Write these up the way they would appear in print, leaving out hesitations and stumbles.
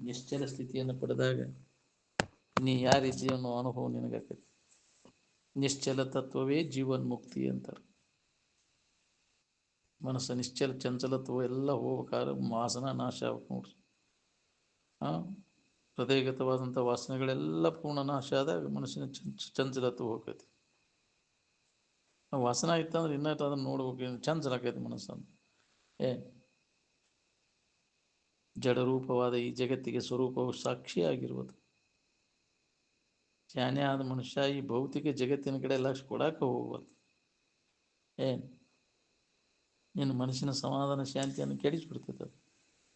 ನಿಶ್ಚಲ ಸ್ಥಿತಿಯನ್ನು ಪಡೆದಾಗ ನೀ ಯಾರಿದ್ದೀಯ ಅನ್ನೋ ಅನುಭವ ನಿನಗಾಕೈತಿ. ನಿಶ್ಚಲ ತತ್ವವೇ ಜೀವನ್ಮುಕ್ತಿ ಅಂತಾರೆ. ಮನಸ್ಸು ನಿಶ್ಚಲ ಚಂಚಲತ್ವ ಎಲ್ಲ ಹೋಗ್ಬೇಕಾದ್ರೆ ವಾಸನ ನಾಶ ಆಗ್ಬೇಕು ನೋಡ್ರಿ. ಹೃದಯಗತವಾದಂಥ ವಾಸನೆಗಳೆಲ್ಲ ಪೂರ್ಣ ನಾಶ ಆದಾಗ ಮನಸ್ಸಿನ ಚಂಚಲತ್ವ ಹೋಗ್ತೈತಿ. ವಾಸನ ಇತ್ತಂದ್ರೆ ಇನ್ನಷ್ಟು ಅದನ್ನು ನೋಡ್ಬೇಕು, ಚಂಚಲ ಆಕೈತಿ ಮನಸ್ಸನ್ನು. ಜಡರೂಪವಾದ ಈ ಜಗತ್ತಿಗೆ ಸ್ವರೂಪವು ಸಾಕ್ಷಿಯಾಗಿರುವುದು. ಜ್ಞಾನಿ ಆದ ಮನುಷ್ಯ ಈ ಭೌತಿಕ ಜಗತ್ತಿನ ಕಡೆ ಲಕ್ಷ್ಯ ಕೊಡಕ್ಕೆ ಹೋಗ್ಬಾರ್ದು. ನಿನ್ನ ಮನಸ್ಸಿನ ಸಮಾಧಾನ ಶಾಂತಿಯನ್ನು ಕೆಡಿಸ್ಬಿಡ್ತೈತೆ ಅದು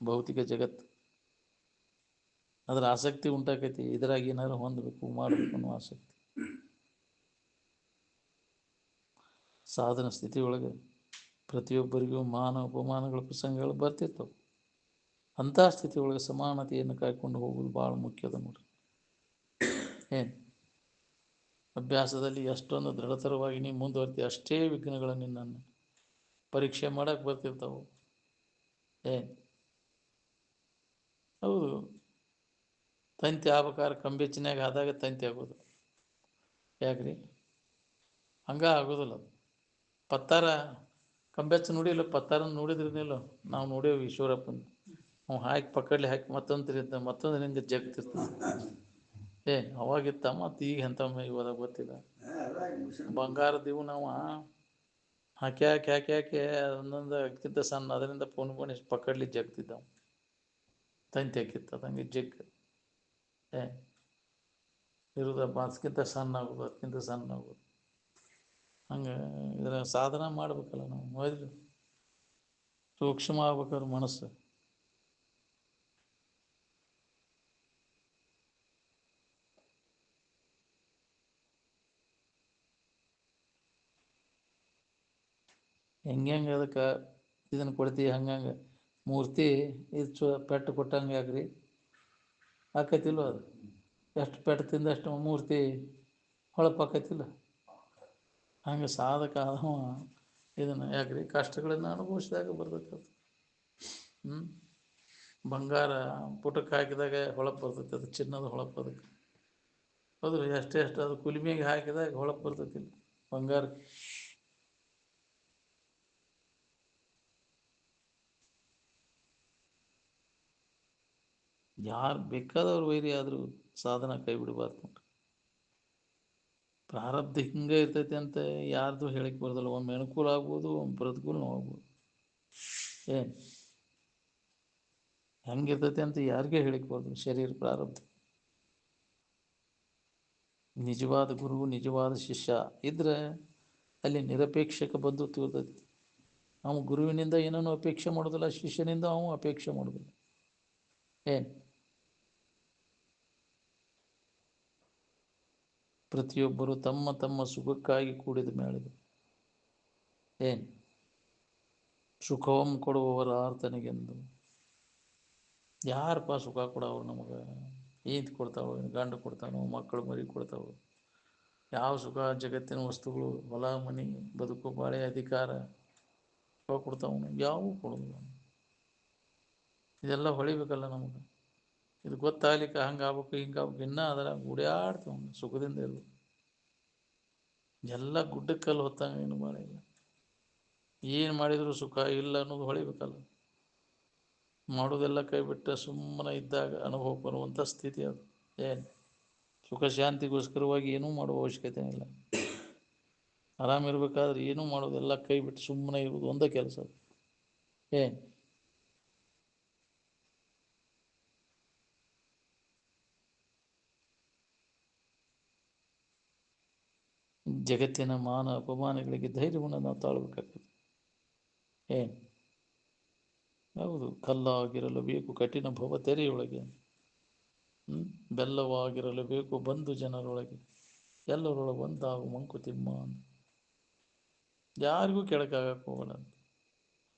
ಭೌತಿಕ ಜಗತ್ತು. ಅದರ ಆಸಕ್ತಿ ಉಂಟಾಕೈತಿ, ಇದರಾಗಿ ಏನಾದ್ರು ಹೊಂದಬೇಕು ಮಾಡಬೇಕು ಅನ್ನೋ ಆಸಕ್ತಿ. ಸಾಧನ ಸ್ಥಿತಿಯೊಳಗೆ ಪ್ರತಿಯೊಬ್ಬರಿಗೂ ಮಾನ ಉಪಮಾನಗಳ ಪ್ರಸಂಗಗಳು ಬರ್ತಿರ್ತವೆ. ಅಂಥ ಸ್ಥಿತಿಯೊಳಗೆ ಸಮಾನತೆಯನ್ನು ಕಾಯ್ಕೊಂಡು ಹೋಗೋದು ಭಾಳ ಮುಖ್ಯದ ನೋಡ್ರಿ. ಅಭ್ಯಾಸದಲ್ಲಿ ಎಷ್ಟೊಂದು ದೃಢತರವಾಗಿ ನೀವು ಮುಂದುವರ್ತಿ ಅಷ್ಟೇ ವಿಘ್ನಗಳು ನಿನ್ನನ್ನು ಪರೀಕ್ಷೆ ಮಾಡಕ್ಕೆ ಬರ್ತಿರ್ತಾವೆ. ಹೌದು, ತಂತಿ ಆಗ್ಬೇಕಾದ್ರೆ ಕಂಬೆಚ್ಚಿನಾಗ ಆದಾಗ ತಂತಿ ಆಗೋದು. ಯಾಕ್ರಿ ಹಂಗೆ ಆಗೋದಿಲ್ಲ. ಪತ್ತಾರ ಕಂಬೆಚ್ಚ ನೋಡಿಲ್ಲ, ಪತ್ತಾರ ನೋಡಿದ್ರನಿಲ್ಲ. ನಾವು ನೋಡೇವು ಈಶ್ವರಪ್ಪನ. ಅವ್ನು ಹಾಕಿ ಪಕ್ಕಡ್ಲಿ ಹಾಕಿ ಮತ್ತೊಂದರಿಂದ ಜಗ್ತಿರ್ತದೆ. ಅವಾಗಿತ್ತ ಮತ್ತು ಈಗ ಎಂಥ ಇವಾಗ ಗೊತ್ತಿಲ್ಲ. ಬಂಗಾರದಿವು ನಾವು ಹಾಕಿ ಹಾಕಿ ಹಾಕಿ ಹಾಕಿ ಒಂದೊಂದು ಅಕ್ಕಿಂತ ಸಣ್ಣ ಅದರಿಂದ ಪೋಣಿ ಪಕ್ಕಡ್ಲಿ ಜಗ್ತಿದ್ದಾವೆ. ತಂತಿ ಹಾಕಿತ್ತು ಅದಂಗೆ ಜಗ್ ಇರೋದ ಅದಕ್ಕಿಂತ ಸಣ್ಣ ಆಗೋದು, ಅದಕ್ಕಿಂತ ಸಣ್ಣ ಆಗೋದು. ಹಂಗೆ ಇದರ ಸಾಧನ ಮಾಡ್ಬೇಕಲ್ಲ ನಾವು. ಮೊದಲು ಸೂಕ್ಷ್ಮ ಆಗ್ಬೇಕಾದ್ರೆ ಮನಸ್ಸು. ಹೆಂಗೆ ಅದಕ್ಕೆ ಇದನ್ನು ಕೊಡ್ತೀವಿ ಹಂಗಂಗೆ ಮೂರ್ತಿ ಇದು ಪೆಟ್ಟು ಕೊಟ್ಟಂಗೆ ಆಗ್ರಿ ಆಕೈತಿಲ್ವ? ಅದು ಎಷ್ಟು ಪೆಟ್ಟು ತಿಂದಷ್ಟು ಮೂರ್ತಿ ಹೊಳಪಾಕೈತಿಲ್ಲ. ಹಂಗೆ ಸಾಧಕ ಆದವ ಇದನ್ನು ಯಾಕ್ರಿ ಕಷ್ಟಗಳನ್ನು ಅನುಭವಿಸಿದಾಗ ಬರ್ತೈತೆ ಅದು. ಬಂಗಾರ ಪುಟಕ್ಕೆ ಹಾಕಿದಾಗ ಹೊಳಪು ಬರ್ತೈತೆ, ಅದು ಚಿನ್ನದ ಹೊಳಪು ಅದಕ್ಕೆ. ಹೌದ್ರಿ, ಎಷ್ಟೇ ಅದು ಕುಲಿಮೆಗೆ ಹಾಕಿದಾಗ ಹೊಳಪು ಬರ್ತೈತಿಲ್ಲ ಬಂಗಾರ. ಯಾರು ಬೇಕಾದವ್ರು ವೈರಿ ಆದರೂ ಸಾಧನ ಕೈ ಬಿಡಬಾರ್ದು ನೋಡ್ರಿ. ಪ್ರಾರಬ್ಧ ಹಿಂಗೆ ಇರ್ತೈತಿ ಅಂತ ಯಾರ್ದು ಹೇಳಿಕೆ ಬರೋದಿಲ್ಲ. ಒಮ್ಮೆ ಅನುಕೂಲ ಆಗ್ಬೋದು, ಒಮ್ಮೆ ಪ್ರತಿಕೂಲನೂ ಆಗ್ಬೋದು. ಹೆಂಗಿರ್ತೈತಿ ಅಂತ ಯಾರಿಗೆ ಹೇಳಿಕೆ ಬರೋದು ಶರೀರ ಪ್ರಾರಬ್ಧ. ನಿಜವಾದ ಗುರು ನಿಜವಾದ ಶಿಷ್ಯ ಇದ್ರೆ ಅಲ್ಲಿ ನಿರಪೇಕ್ಷಕ ಬಂಧುತ್ವ ಇರ್ತೈತಿ. ನಾವು ಗುರುವಿನಿಂದ ಏನನ್ನೂ ಅಪೇಕ್ಷೆ ಮಾಡೋದಿಲ್ಲ, ಶಿಷ್ಯನಿಂದ ಅವನು ಅಪೇಕ್ಷೆ ಮಾಡೋದಿಲ್ಲ. ಪ್ರತಿಯೊಬ್ಬರು ತಮ್ಮ ತಮ್ಮ ಸುಖಕ್ಕಾಗಿ ಕೂಡಿದ ಮೇಳಿದೆ. ಸುಖವಂ ಕೊಡುವವರ ಆರ್ತನಿಗೆಂದು. ಯಾರಪ್ಪ ಸುಖ ಕೊಡೋರು ನಮಗೆ? ಈದ್ ಕೊಡ್ತಾವೆ, ಗಂಡು ಕೊಡ್ತಾನೋ, ಮಕ್ಕಳು ಮರಿ ಕೊಡ್ತಾವೆ. ಯಾವ ಸುಖ? ಜಗತ್ತಿನ ವಸ್ತುಗಳು, ಹೊಲ ಮನೆ, ಬದುಕು ಬಾಳೆ, ಅಧಿಕಾರ ಸುಖ ಕೊಡ್ತಾವನು? ಯಾವೂ ಕೊಡೋದಿಲ್ಲ. ಇದೆಲ್ಲ ಹೊಳಿಬೇಕಲ್ಲ ನಮಗೆ. ಇದು ಗೊತ್ತಾಗ್ಲಿಕ್ಕೆ ಹಂಗಾಗ್ಬೇಕು ಹಿಂಗಾಗ್ಬೇಕು ಇನ್ನೂ ಅದರ ಗುಡಿಯಾಡ್ತಾವ ಸುಖದಿಂದ ಇರ್ಬೇಕು. ಎಲ್ಲ ಗುಡ್ಡಕ್ಕಲ್ಲಿ ಹೊತ್ತಂಗೆ ಏನು ಭಾಳ ಇಲ್ಲ. ಏನು ಮಾಡಿದರೂ ಸುಖ ಇಲ್ಲ ಅನ್ನೋದು ಹೊಳಿಬೇಕಲ್ಲ. ಮಾಡೋದೆಲ್ಲ ಕೈ ಬಿಟ್ಟು ಸುಮ್ಮನೆ ಇದ್ದಾಗ ಅನುಭವ ಬರುವಂಥ ಸ್ಥಿತಿ ಅದು. ಸುಖ ಶಾಂತಿಗೋಸ್ಕರವಾಗಿ ಏನೂ ಮಾಡುವ ಅವಶ್ಯಕತೆ ಇಲ್ಲ. ಆರಾಮಿರ್ಬೇಕಾದ್ರೆ ಏನೂ ಮಾಡೋದೆಲ್ಲ ಕೈ ಬಿಟ್ಟು ಸುಮ್ಮನೆ ಇರೋದು ಒಂದೇ ಕೆಲಸ. ಜಗತ್ತಿನ ಮಾನ ಅಪಮಾನಗಳಿಗೆ ಧೈರ್ಯವನ್ನು ನಾವು ತಾಳ್ಬೇಕಾಗ್ತದೆ. ಹೌದು, ಕಲ್ಲಾಗಿರಲು ಬೇಕು ಕಠಿಣ ಭವ ತೆರೆಯೊಳಗೆ, ಬೆಲ್ಲವಾಗಿರಲು ಬೇಕು ಬಂಧು ಜನರೊಳಗೆ, ಎಲ್ಲರೊಳಗೆ ಒಂದಾಗು ಮಂಕುತಿಮ್ಮ. ಯಾರಿಗೂ ಕೆಳಕಾಗಕ್ಕೆ ಹೋಗಲ್ಲ.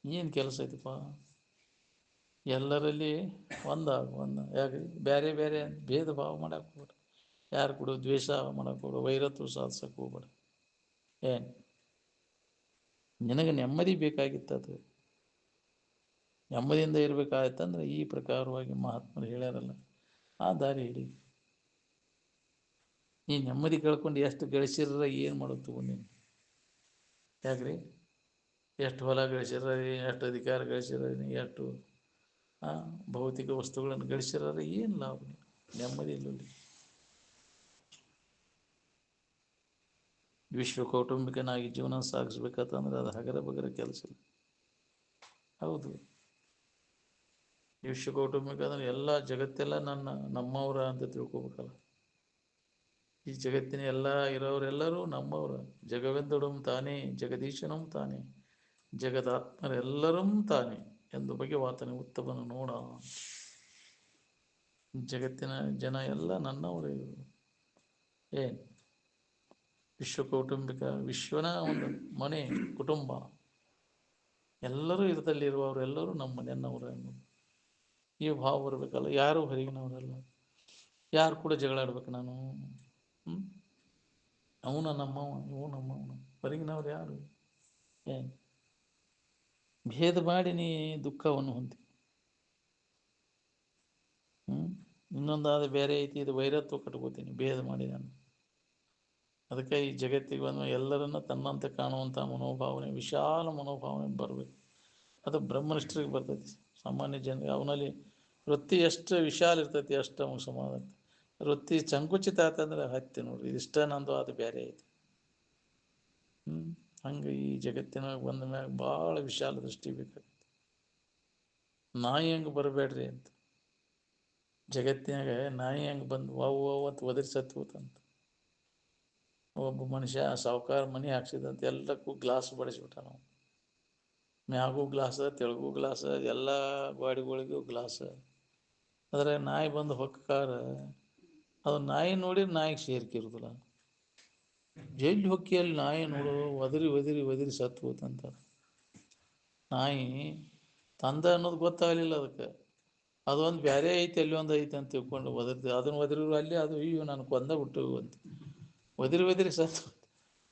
ಏನು ಕೆಲಸ ಐತಪ್ಪ? ಎಲ್ಲರಲ್ಲಿ ಒಂದಾಗು. ಯಾಕೆ ಬೇರೆ ಬೇರೆ ಭೇದ ಭಾವ ಮಾಡಕ್ಕೆ ಹೋಗ್ಬೇಡ. ಯಾರು ಕೂಡ ದ್ವೇಷ ಮಾಡಕ್ಕೆ ಹೋಗ್ಬೇಡ, ವೈರತ್ವ ಸಾಧಿಸಕ್ಕೆ ಹೋಗ್ಬೇಡ. ನಿನಗೆ ನೆಮ್ಮದಿ ಬೇಕಾಗಿತ್ತದು. ನೆಮ್ಮದಿಯಿಂದ ಇರಬೇಕಾಯ್ತಂದ್ರೆ ಈ ಪ್ರಕಾರವಾಗಿ ಮಹಾತ್ಮರು ಹೇಳ್ಯಾರಲ್ಲ ಆ ದಾರಿ ಹಿಡಿ. ಈ ನೆಮ್ಮದಿ ಕಳ್ಕೊಂಡು ಎಷ್ಟು ಗಳಿಸಿರ ಏನು ಮಾಡೋದು ನೀನು? ಯಾಕ್ರಿ? ಎಷ್ಟು ಹೊಲ ಗಳಿಸಿರ್ರಿ, ಎಷ್ಟು ಅಧಿಕಾರ ಗಳಿಸಿರ್ರಿ, ಎಷ್ಟು ಭೌತಿಕ ವಸ್ತುಗಳನ್ನು ಗಳಿಸಿರ್ರಿ, ಏನು ಲಾಭ? ನೆಮ್ಮದಿ ಇಲ್ಲ. ವಿಶ್ವ ಕೌಟುಂಬಿಕನಾಗಿ ಜೀವನ ಸಾಗಿಸ್ಬೇಕಂತಂದ್ರೆ ಅದು ಹಗರ ಬಗರ ಕೆಲಸ. ಹೌದು, ವಿಶ್ವ ಕೌಟುಂಬಿಕ ಅಂದ್ರೆ ಎಲ್ಲ ಜಗತ್ತೆಲ್ಲ ನಮ್ಮವರ ಅಂತ ತಿಳ್ಕೊಬೇಕಲ್ಲ. ಈ ಜಗತ್ತಿನ ಎಲ್ಲ ಇರೋರೆಲ್ಲರೂ ನಮ್ಮವರ. ಜಗವೆಂದೊಡಂ ತಾನೇ ಜಗದೀಶನಂ ತಾನೇ ಜಗದಾತ್ಮರೆಲ್ಲರೂ ತಾನೇ ಎಂದು ಬಗ್ಗೆ ವಾತನೆ ಉತ್ತಮನ ನೋಡ. ಜಗತ್ತಿನ ಜನ ಎಲ್ಲ ನನ್ನವರೇ. ಏನು ವಿಶ್ವ ಕೌಟುಂಬಿಕ, ವಿಶ್ವನ ಒಂದು ಮನೆ, ಕುಟುಂಬ, ಎಲ್ಲರೂ ಇದರಲ್ಲಿರುವವರು ಎಲ್ಲರೂ ನಮ್ಮ ಮನೆಯನ್ನವರು ಅನ್ನೋದು ಈ ಭಾವ ಬರಬೇಕಲ್ಲ. ಯಾರು ಹೊರಗಿನವರಲ್ಲ. ಯಾರು ಕೂಡ ಜಗಳ ಆಡ್ಬೇಕು ನಾನು? ಅವನ ನಮ್ಮವ, ಇವು ನಮ್ಮವನು, ಹೊರಗಿನವ್ರು ಯಾರು? ಏನು ಭೇದ ಮಾಡಿ ನೀ ದುಃಖವನ್ನು ಹೊಂದಿ. ಇನ್ನೊಂದಾದ ಬೇರೆ ಐತಿ, ಇದು ವೈರತ್ವ ಕಟ್ಕೋತೀನಿ ಭೇದ ಮಾಡಿ ನಾನು. ಅದಕ್ಕೆ ಈ ಜಗತ್ತಿಗೆ ಬಂದ ಎಲ್ಲರನ್ನ ತನ್ನಂತೆ ಕಾಣುವಂಥ ಮನೋಭಾವನೆ, ವಿಶಾಲ ಮನೋಭಾವನೆ ಬರಬೇಕು. ಅದು ಬ್ರಹ್ಮನಿಷ್ಠರಿಗೆ ಬರ್ತೈತಿ. ಸಾಮಾನ್ಯ ಜನರಿಗೆ ಅವನಲ್ಲಿ ವೃತ್ತಿ ಎಷ್ಟು ವಿಶಾಲ ಇರ್ತೈತಿ ಅಷ್ಟು ಅವ ಸಮಾಧಾನ. ವೃತ್ತಿ ಸಂಕುಚಿತ ಆತಂದ್ರೆ ಹತ್ತಿ ನೋಡ್ರಿ, ಇಷ್ಟ ನಂದು ಅದು ಬೇರೆ ಐತಿ. ಹಂಗೆ ಈ ಜಗತ್ತಿನಾಗ ಬಂದ ಮ್ಯಾಗ ಭಾಳ ವಿಶಾಲ ದೃಷ್ಟಿ ಬೇಕಾಗ್ತದೆ. ನಾಯಿ ಹಂಗೆ ಬರಬೇಡ್ರಿ ಅಂತ. ಜಗತ್ತಿನಾಗ ನಾಯಿ ಹಂಗೆ ಬಂದು ವಾವು ಅಂತ ಒದರಿ ಸತ್ತು ಹೋತಂತ. ಒಬ್ಬ ಮನುಷ್ಯ ಸಾವುಕಾರ ಮನೆ ಹಾಕ್ಸಿದಂತ ಎಲ್ಲಕ್ಕೂ ಗ್ಲಾಸ್ ಬಡಿಸ್ಬಿಟ್ಟ. ನಾವು ಮ್ಯಾಗೂ ಗ್ಲಾಸ, ತೆಳಗೂ ಗ್ಲಾಸ, ಎಲ್ಲ ಗಾಡಿಗಳಿಗೂ ಗ್ಲಾಸ. ಆದರೆ ನಾಯಿ ಬಂದು ಹೊಕ್ಕಾರ ಅದು ನಾಯಿ ನೋಡಿ ನಾಯಿಗೆ ಸೇರ್ಕಿರುದಿಲ್ಲ. ಎಲ್ಲಿ ಹೊಕ್ಕಿ ಅಲ್ಲಿ ನಾಯಿ ನೋಡು ಒದರಿ ಒದರಿ ಒದರಿ ಸತ್ತು ಹೋತಂತ. ನಾಯಿ ತಂದ ಅನ್ನೋದು ಗೊತ್ತಾಗಲಿಲ್ಲ ಅದಕ್ಕೆ. ಅದೊಂದು ಬೇರೆ ಐತಿ, ಅಲ್ಲಿ ಒಂದು ಐತಿ ಅಂತ ತಿಳ್ಕೊಂಡು ಒದರ್ದು ಅದನ್ನು ಒದರಿರು ಅಲ್ಲಿ, ಅದು ಅಯ್ಯೋ ನಾನು ಕೊಂದ ಬಿಟ್ಟು ಅಂತ ಒದರಿ ಒದರಿ ಸತ್ತು.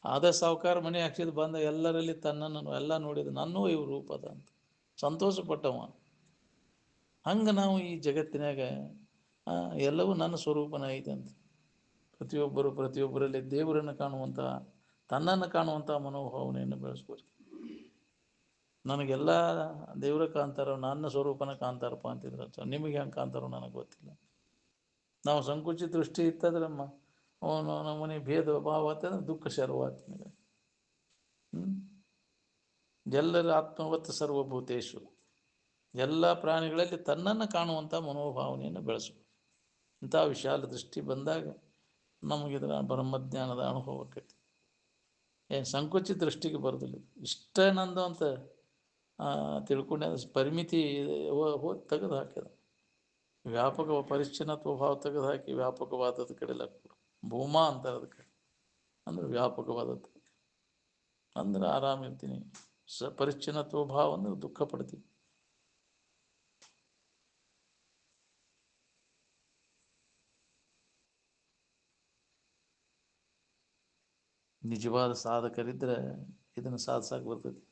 ಆದ ಸಾವುಕಾರ ಮನೆ ಹಾಕ್ಸಿದ್ ಬಂದ ಎಲ್ಲರಲ್ಲಿ ತನ್ನನ್ನು ಎಲ್ಲ ನೋಡಿದ ನನ್ನೂ ಇವು ರೂಪದ ಅಂತ ಸಂತೋಷಪಟ್ಟವ. ಹಂಗೆ ನಾವು ಈ ಜಗತ್ತಿನಾಗ ಎಲ್ಲವೂ ನನ್ನ ಸ್ವರೂಪನ ಐತೆ ಅಂತ ಪ್ರತಿಯೊಬ್ಬರು ಪ್ರತಿಯೊಬ್ಬರಲ್ಲಿ ದೇವರನ್ನು ಕಾಣುವಂಥ, ತನ್ನನ್ನು ಕಾಣುವಂಥ ಮನೋಭಾವನೆಯನ್ನು ಬೆಳೆಸ್ಬೋದು. ನನಗೆಲ್ಲ ದೇವರ ಕಾಣ್ತಾರೋ, ನನ್ನ ಸ್ವರೂಪನ ಕಾಣ್ತಾರಪ್ಪ ಅಂತಿದ್ರೆ ನಿಮಗೆ ಹೆಂಗೆ ಕಾಣ್ತಾರೋ ನನಗೆ ಗೊತ್ತಿಲ್ಲ. ನಾವು ಸಂಕುಚಿತ ದೃಷ್ಟಿ ಇತ್ತಂದ್ರೆ ಅವನು ನಮ್ಮನೆ ಭೇದ ಭಾವ ಅಂತಂದ್ರೆ ದುಃಖ ಶರ್ವಾತ್. ಎಲ್ಲರ ಆತ್ಮವತ್ ಸರ್ವಭೂತೇಶು, ಎಲ್ಲ ಪ್ರಾಣಿಗಳಲ್ಲಿ ತನ್ನನ್ನು ಕಾಣುವಂಥ ಮನೋಭಾವನೆಯನ್ನು ಬೆಳೆಸು. ಇಂಥ ವಿಶಾಲ ದೃಷ್ಟಿ ಬಂದಾಗ ನಮಗಿದ್ರ ಬ್ರಹ್ಮಜ್ಞಾನದ ಅನುಭವ ಆಕೈತಿ. ಏನು ಸಂಕುಚಿತ ದೃಷ್ಟಿಗೆ ಬರೋದಿಲ್ಲ. ಇಷ್ಟ ನಂದು ಅಂತ ತಿಳ್ಕೊಂಡೆ ಪರಿಮಿತಿ ತೆಗೆದು ಹಾಕಿದ. ವ್ಯಾಪಕ ಪರಿಚ್ಛನ್ನತ್ವ ಭಾವ ತೆಗೆದು ಹಾಕಿ ವ್ಯಾಪಕವಾದದ ಕಡೆ ಲಕ್ಷ್ಯ. ಭೂಮಾ ಅಂತಾರೆ ಅದಕ್ಕೆ, ಅಂದ್ರೆ ವ್ಯಾಪಕವಾದದ್ದು ಅಂದ್ರೆ ಆರಾಮಿರ್ತೀನಿ. ಪರಿಚ್ಛನ್ನತ್ವ ಭಾವ ಅಂದ್ರೆ ದುಃಖ ಪಡ್ತೀನಿ. ನಿಜವಾದ ಸಾಧಕರಿದ್ರೆ ಇದನ್ನು ಸಾಧಿಸಕ್ಕೆ ಬರ್ತೈತಿ.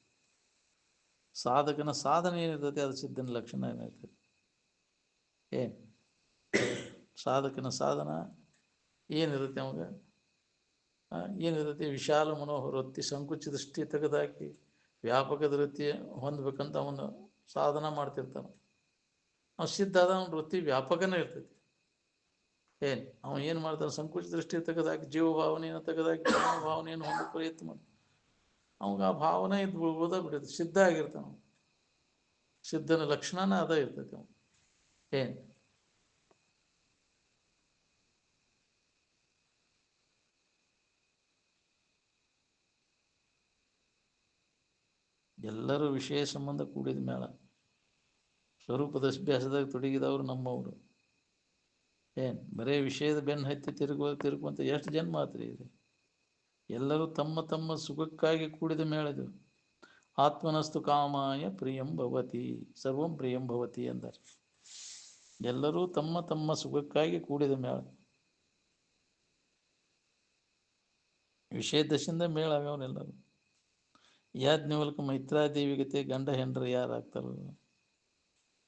ಸಾಧಕನ ಸಾಧನೆ ಏನಿರ್ತೈತಿ ಅದು ಸಿದ್ಧನ ಲಕ್ಷಣ ಏನಿರ್ತೈತಿ. ಏನು ಸಾಧಕನ ಸಾಧನ ಏನಿರುತ್ತೆ ಅವಾಗ? ಏನಿರುತ್ತೆ? ವಿಶಾಲ ಮನೋಹರ ವೃತ್ತಿ, ಸಂಕುಚಿತ ದೃಷ್ಟಿ ತೆಗೆದಾಕಿ ವ್ಯಾಪಕದ ವೃತ್ತಿ ಹೊಂದಬೇಕಂತ ಅವನು ಸಾಧನ ಮಾಡ್ತಿರ್ತಾನೆ. ಅವ್ನು ಸಿದ್ಧ ಆದ ಅವನ ವೃತ್ತಿ ವ್ಯಾಪಕನೇ ಇರ್ತೈತಿ. ಏನು ಅವನು ಏನು ಮಾಡ್ತಾನೆ? ಸಂಕುಚಿತ ದೃಷ್ಟಿ ತೆಗೆದಾಕಿ ಜೀವ ಭಾವನೆಯನ್ನು ತೆಗೆದಾಕಿ ಭಾವನೆಯನ್ನು ಹೊಂದೋ ಪ್ರಯತ್ನ ಮಾಡಿ ಅವಾಗ ಆ ಭಾವನೆ ಇದು ಓದ ಬಿಡುತ್ತೆ. ಸಿದ್ಧ ಆಗಿರ್ತಾನೆ. ಸಿದ್ಧನ ಲಕ್ಷಣನ ಅದ ಇರ್ತೈತಿ ಅವನು. ಏನು ಎಲ್ಲರೂ ವಿಷಯ ಸಂಬಂಧ ಕೂಡಿದ ಮೇಳ ಸ್ವರೂಪದ ಅಭ್ಯಾಸದಾಗ ತೊಡಗಿದವರು ನಮ್ಮವರು. ಏನು ಬರೇ ವಿಷಯದ ಬೆನ್ನು ಹತ್ತಿ ತಿರುಗುವಂತ ಎಷ್ಟು ಜನ್ಮ ಆತ್ರಿ ಇದು? ಎಲ್ಲರೂ ತಮ್ಮ ತಮ್ಮ ಸುಖಕ್ಕಾಗಿ ಕೂಡಿದ ಮೇಳದು. ಆತ್ಮನಸ್ತು ಕಾಮಾಯ ಪ್ರಿಯಂ ಭವತಿ ಸರ್ವಂ ಪ್ರಿಯಂ ಭವತಿ ಎಂದರೆ ಎಲ್ಲರೂ ತಮ್ಮ ತಮ್ಮ ಸುಖಕ್ಕಾಗಿ ಕೂಡಿದ ಮೇಳ. ವಿಷಯ ದಶೆಯಿಂದ ಮೇಳ ಆಗ್ಯವನೆಲ್ಲರೂ. ಯಾಜ್ಞವಲ್ಕ ಮೈತ್ರಾದೇವಿಗತೆ ಗಂಡ ಹೆಂಡ್ರ ಯಾರಾಗ್ತಾರ?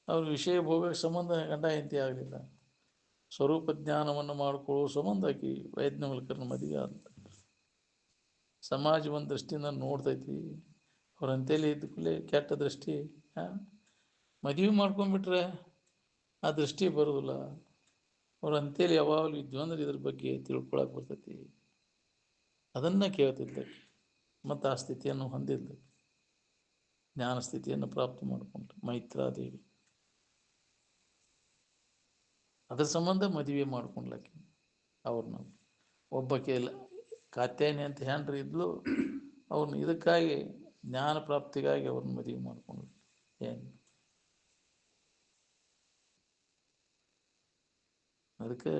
ಅವ್ರ ವಿಷಯ ಭೋಗಕ್ಕೆ ಸಂಬಂಧ ಗಂಡ ಹೆಂಡತಿ ಆಗಲಿಲ್ಲ. ಸ್ವರೂಪ ಜ್ಞಾನವನ್ನು ಮಾಡಿಕೊಳ್ಳುವ ಸಂಬಂಧ ಆಕಿ ವೈದ್ಯಮೂಲಕರನ್ನ ಮದುವೆ ಆದ. ಸಮಾಜ ಒಂದು ದೃಷ್ಟಿಯಿಂದ ನೋಡ್ತೈತಿ, ಅವ್ರ ಅಂತೆಯಲ್ಲಿ ಇದ್ದ ಕೂಡಲೇ ಕೆಟ್ಟ ದೃಷ್ಟಿ. ಮದುವೆ ಮಾಡ್ಕೊಂಡ್ಬಿಟ್ರೆ ಆ ದೃಷ್ಟಿ ಬರೋದಿಲ್ಲ. ಅವ್ರ ಅಂತೇಳಿ ಯಾವಾಗಲೂ ಇದ್ವು ಅಂದ್ರೆ ಇದ್ರ ಬಗ್ಗೆ ತಿಳ್ಕೊಳಕ್ಕೆ ಬರ್ತೈತಿ. ಅದನ್ನು ಕೇಳ್ತಿದ್ದಕ್ಕೆ ಮತ್ತು ಆ ಸ್ಥಿತಿಯನ್ನು ಹೊಂದಿದ್ದ ಜ್ಞಾನ ಸ್ಥಿತಿಯನ್ನು ಪ್ರಾಪ್ತಿ ಮಾಡಿಕೊಂಡ್ರು ಮೈತ್ರಾದೇವಿ. ಅದ್ರ ಸಂಬಂಧ ಮದುವೆ ಮಾಡ್ಕೊಂಡ್ಲಕ್ಕೆ ಅವ್ರನ್ನ. ಒಬ್ಬಕ್ಕೆ ಕಾತ್ಯಾಯನಿ ಅಂತ ಹೆಂಡ್ರಿ ಇದ್ಲು, ಅವ್ರನ್ನ ಇದಕ್ಕಾಗಿ ಜ್ಞಾನ ಪ್ರಾಪ್ತಿಗಾಗಿ ಅವ್ರನ್ನ ಮದುವೆ ಮಾಡ್ಕೊಂಡ್ರು. ಏನು ಅದಕ್ಕೆ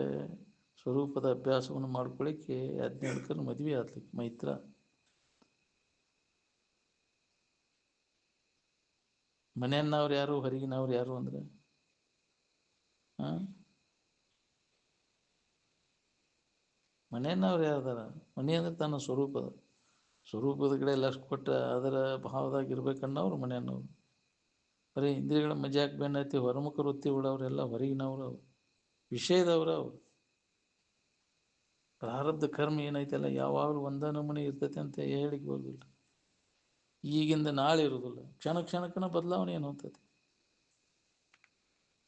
ಸ್ವರೂಪದ ಅಭ್ಯಾಸವನ್ನು ಮಾಡ್ಕೊಳ್ಳಿಕ್ಕೆ 14 ಮದುವೆ ಆದ್ಲಿಕ್ಕೆ ಮೈತ್ರ. ಮನೆಯನ್ನವ್ರು ಯಾರು, ಹೊರಗಿನವ್ರು ಯಾರು ಅಂದ್ರೆ ಮನೆಯನ್ನವ್ರು ಯಾರ್ದಾರ? ಮನೆ ಅಂದ್ರೆ ತನ್ನ ಸ್ವರೂಪದ ಕಡೆ ಲಕ್ಷ ಕೊಟ್ಟು ಅದರ ಭಾವದಾಗಿರ್ಬೇಕನ್ನೋರು ಮನೆಯನ್ನವ್ರು. ಬರೀ ಇಂದ್ರಿಯಗಳ ಮಜಾಕ್ ಬೆನ್ನತ್ತಿ ಹೊರಮುಖ ವೃತ್ತಿ ಉಳ್ಳವರೆಲ್ಲ ಹೊರಗಿನವರು, ಅವರು ವಿಷಯದವರು. ಅವರು ಪ್ರಾರಬ್ಧ ಕರ್ಮ ಏನೈತಲ್ಲ ಯಾವಾಗಲೂ ಒಂದ ನಮೂನೆ ಇರ್ತೈತೆ ಅಂತ ಹೇಳಿಕ್ಕೆ ಬರೋದಿಲ್ಲ. ಈಗಿಂದ ನಾಳೆ ಇರೋದಿಲ್ಲ, ಕ್ಷಣ ಕ್ಷಣಕ್ಕನ ಬದಲಾವಣೆ ಏನು ಹೋಗ್ತೈತಿ.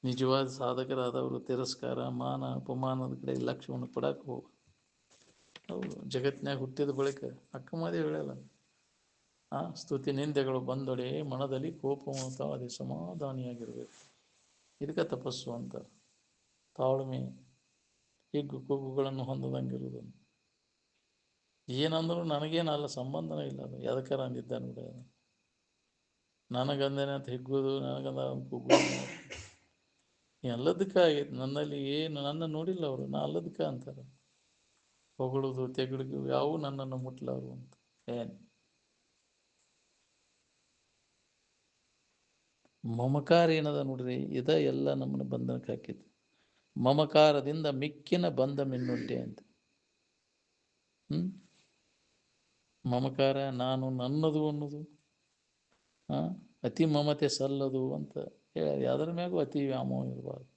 ನಿಜವಾದ ಸಾಧಕರಾದವರು ತಿರಸ್ಕಾರ, ಮಾನ, ಅಪಮಾನದ ಕಡೆ ಲಕ್ಷ್ಯವನ್ನು ಕೊಡಕ್ಕೆ ಹೋಗ. ಹೌದು, ಜಗತ್ತಿನಾಗ ಹುಟ್ಟಿದ ಬಳಿಕ ಅಕ್ಕಮಾದಿ ಹೇಳಲ್ಲ, ಸ್ತುತಿ ನಿಂದೆಗಳು ಬಂದೊಡೆ ಮನದಲ್ಲಿ ಕೋಪವಂತ ಅದೇ ಸಮಾಧಾನಿಯಾಗಿರ್ಬೇಕು. ಇದಕ್ಕೆ ತಪಸ್ಸು ಅಂತ. ತಾಳ್ಮೆ, ಹಿಗ್ಗು ಕೂಗುಗಳನ್ನು ಹೊಂದದಂಗಿರುವುದನ್ನು. ಏನಂದ್ರು ನನಗೇನಲ್ಲ, ಸಂಬಂಧನೇ ಇಲ್ಲ. ಅದು ಎದಕ್ಕಾರ ಅಂದಿದ್ದ ನೋಡಿ, ನನಗಂದೇನೆ ಅಂತ ಹಿಗ್ಗೋದು, ನನಗಂದ ಕೂಗೋದು ಎಲ್ಲದಕ್ಕ ಆಗೈತೆ. ನನ್ನಲ್ಲಿ ಏನು ನನ್ನ ನೋಡಿಲ್ಲ ಅವರು, ನಾ ಅಲ್ಲದಕ್ಕ ಅಂತಾರೆ. ಹೊಗಳೋದು ತೆಗಳಿಗೂ ಯಾವೂ ನನ್ನನ್ನು ಮುಟ್ಲಾರು ಅಂತ. ಏನು ಮಮಕಾರ ಏನದ ನೋಡ್ರಿ, ಇದ ಎಲ್ಲ ನಮ್ಮನ್ನು ಬಂಧನಕ್ಕೆ ಹಾಕಿತ್ತು. ಮಮಕಾರದಿಂದ ಮಿಕ್ಕಿನ ಬಂಧ ಮಿನ್ನುಂಟೆ ಅಂತ. ಮಮಕಾರ, ನಾನು ನನ್ನದು ಅನ್ನೋದು, ಅತಿ ಮಮತೆ ಸಲ್ಲದು ಅಂತ ಹೇಳಿ ಅದರ ಮ್ಯಾಗೂ ಅತಿ ವ್ಯಾಮೋಹ ಇರಬಾರ್ದು.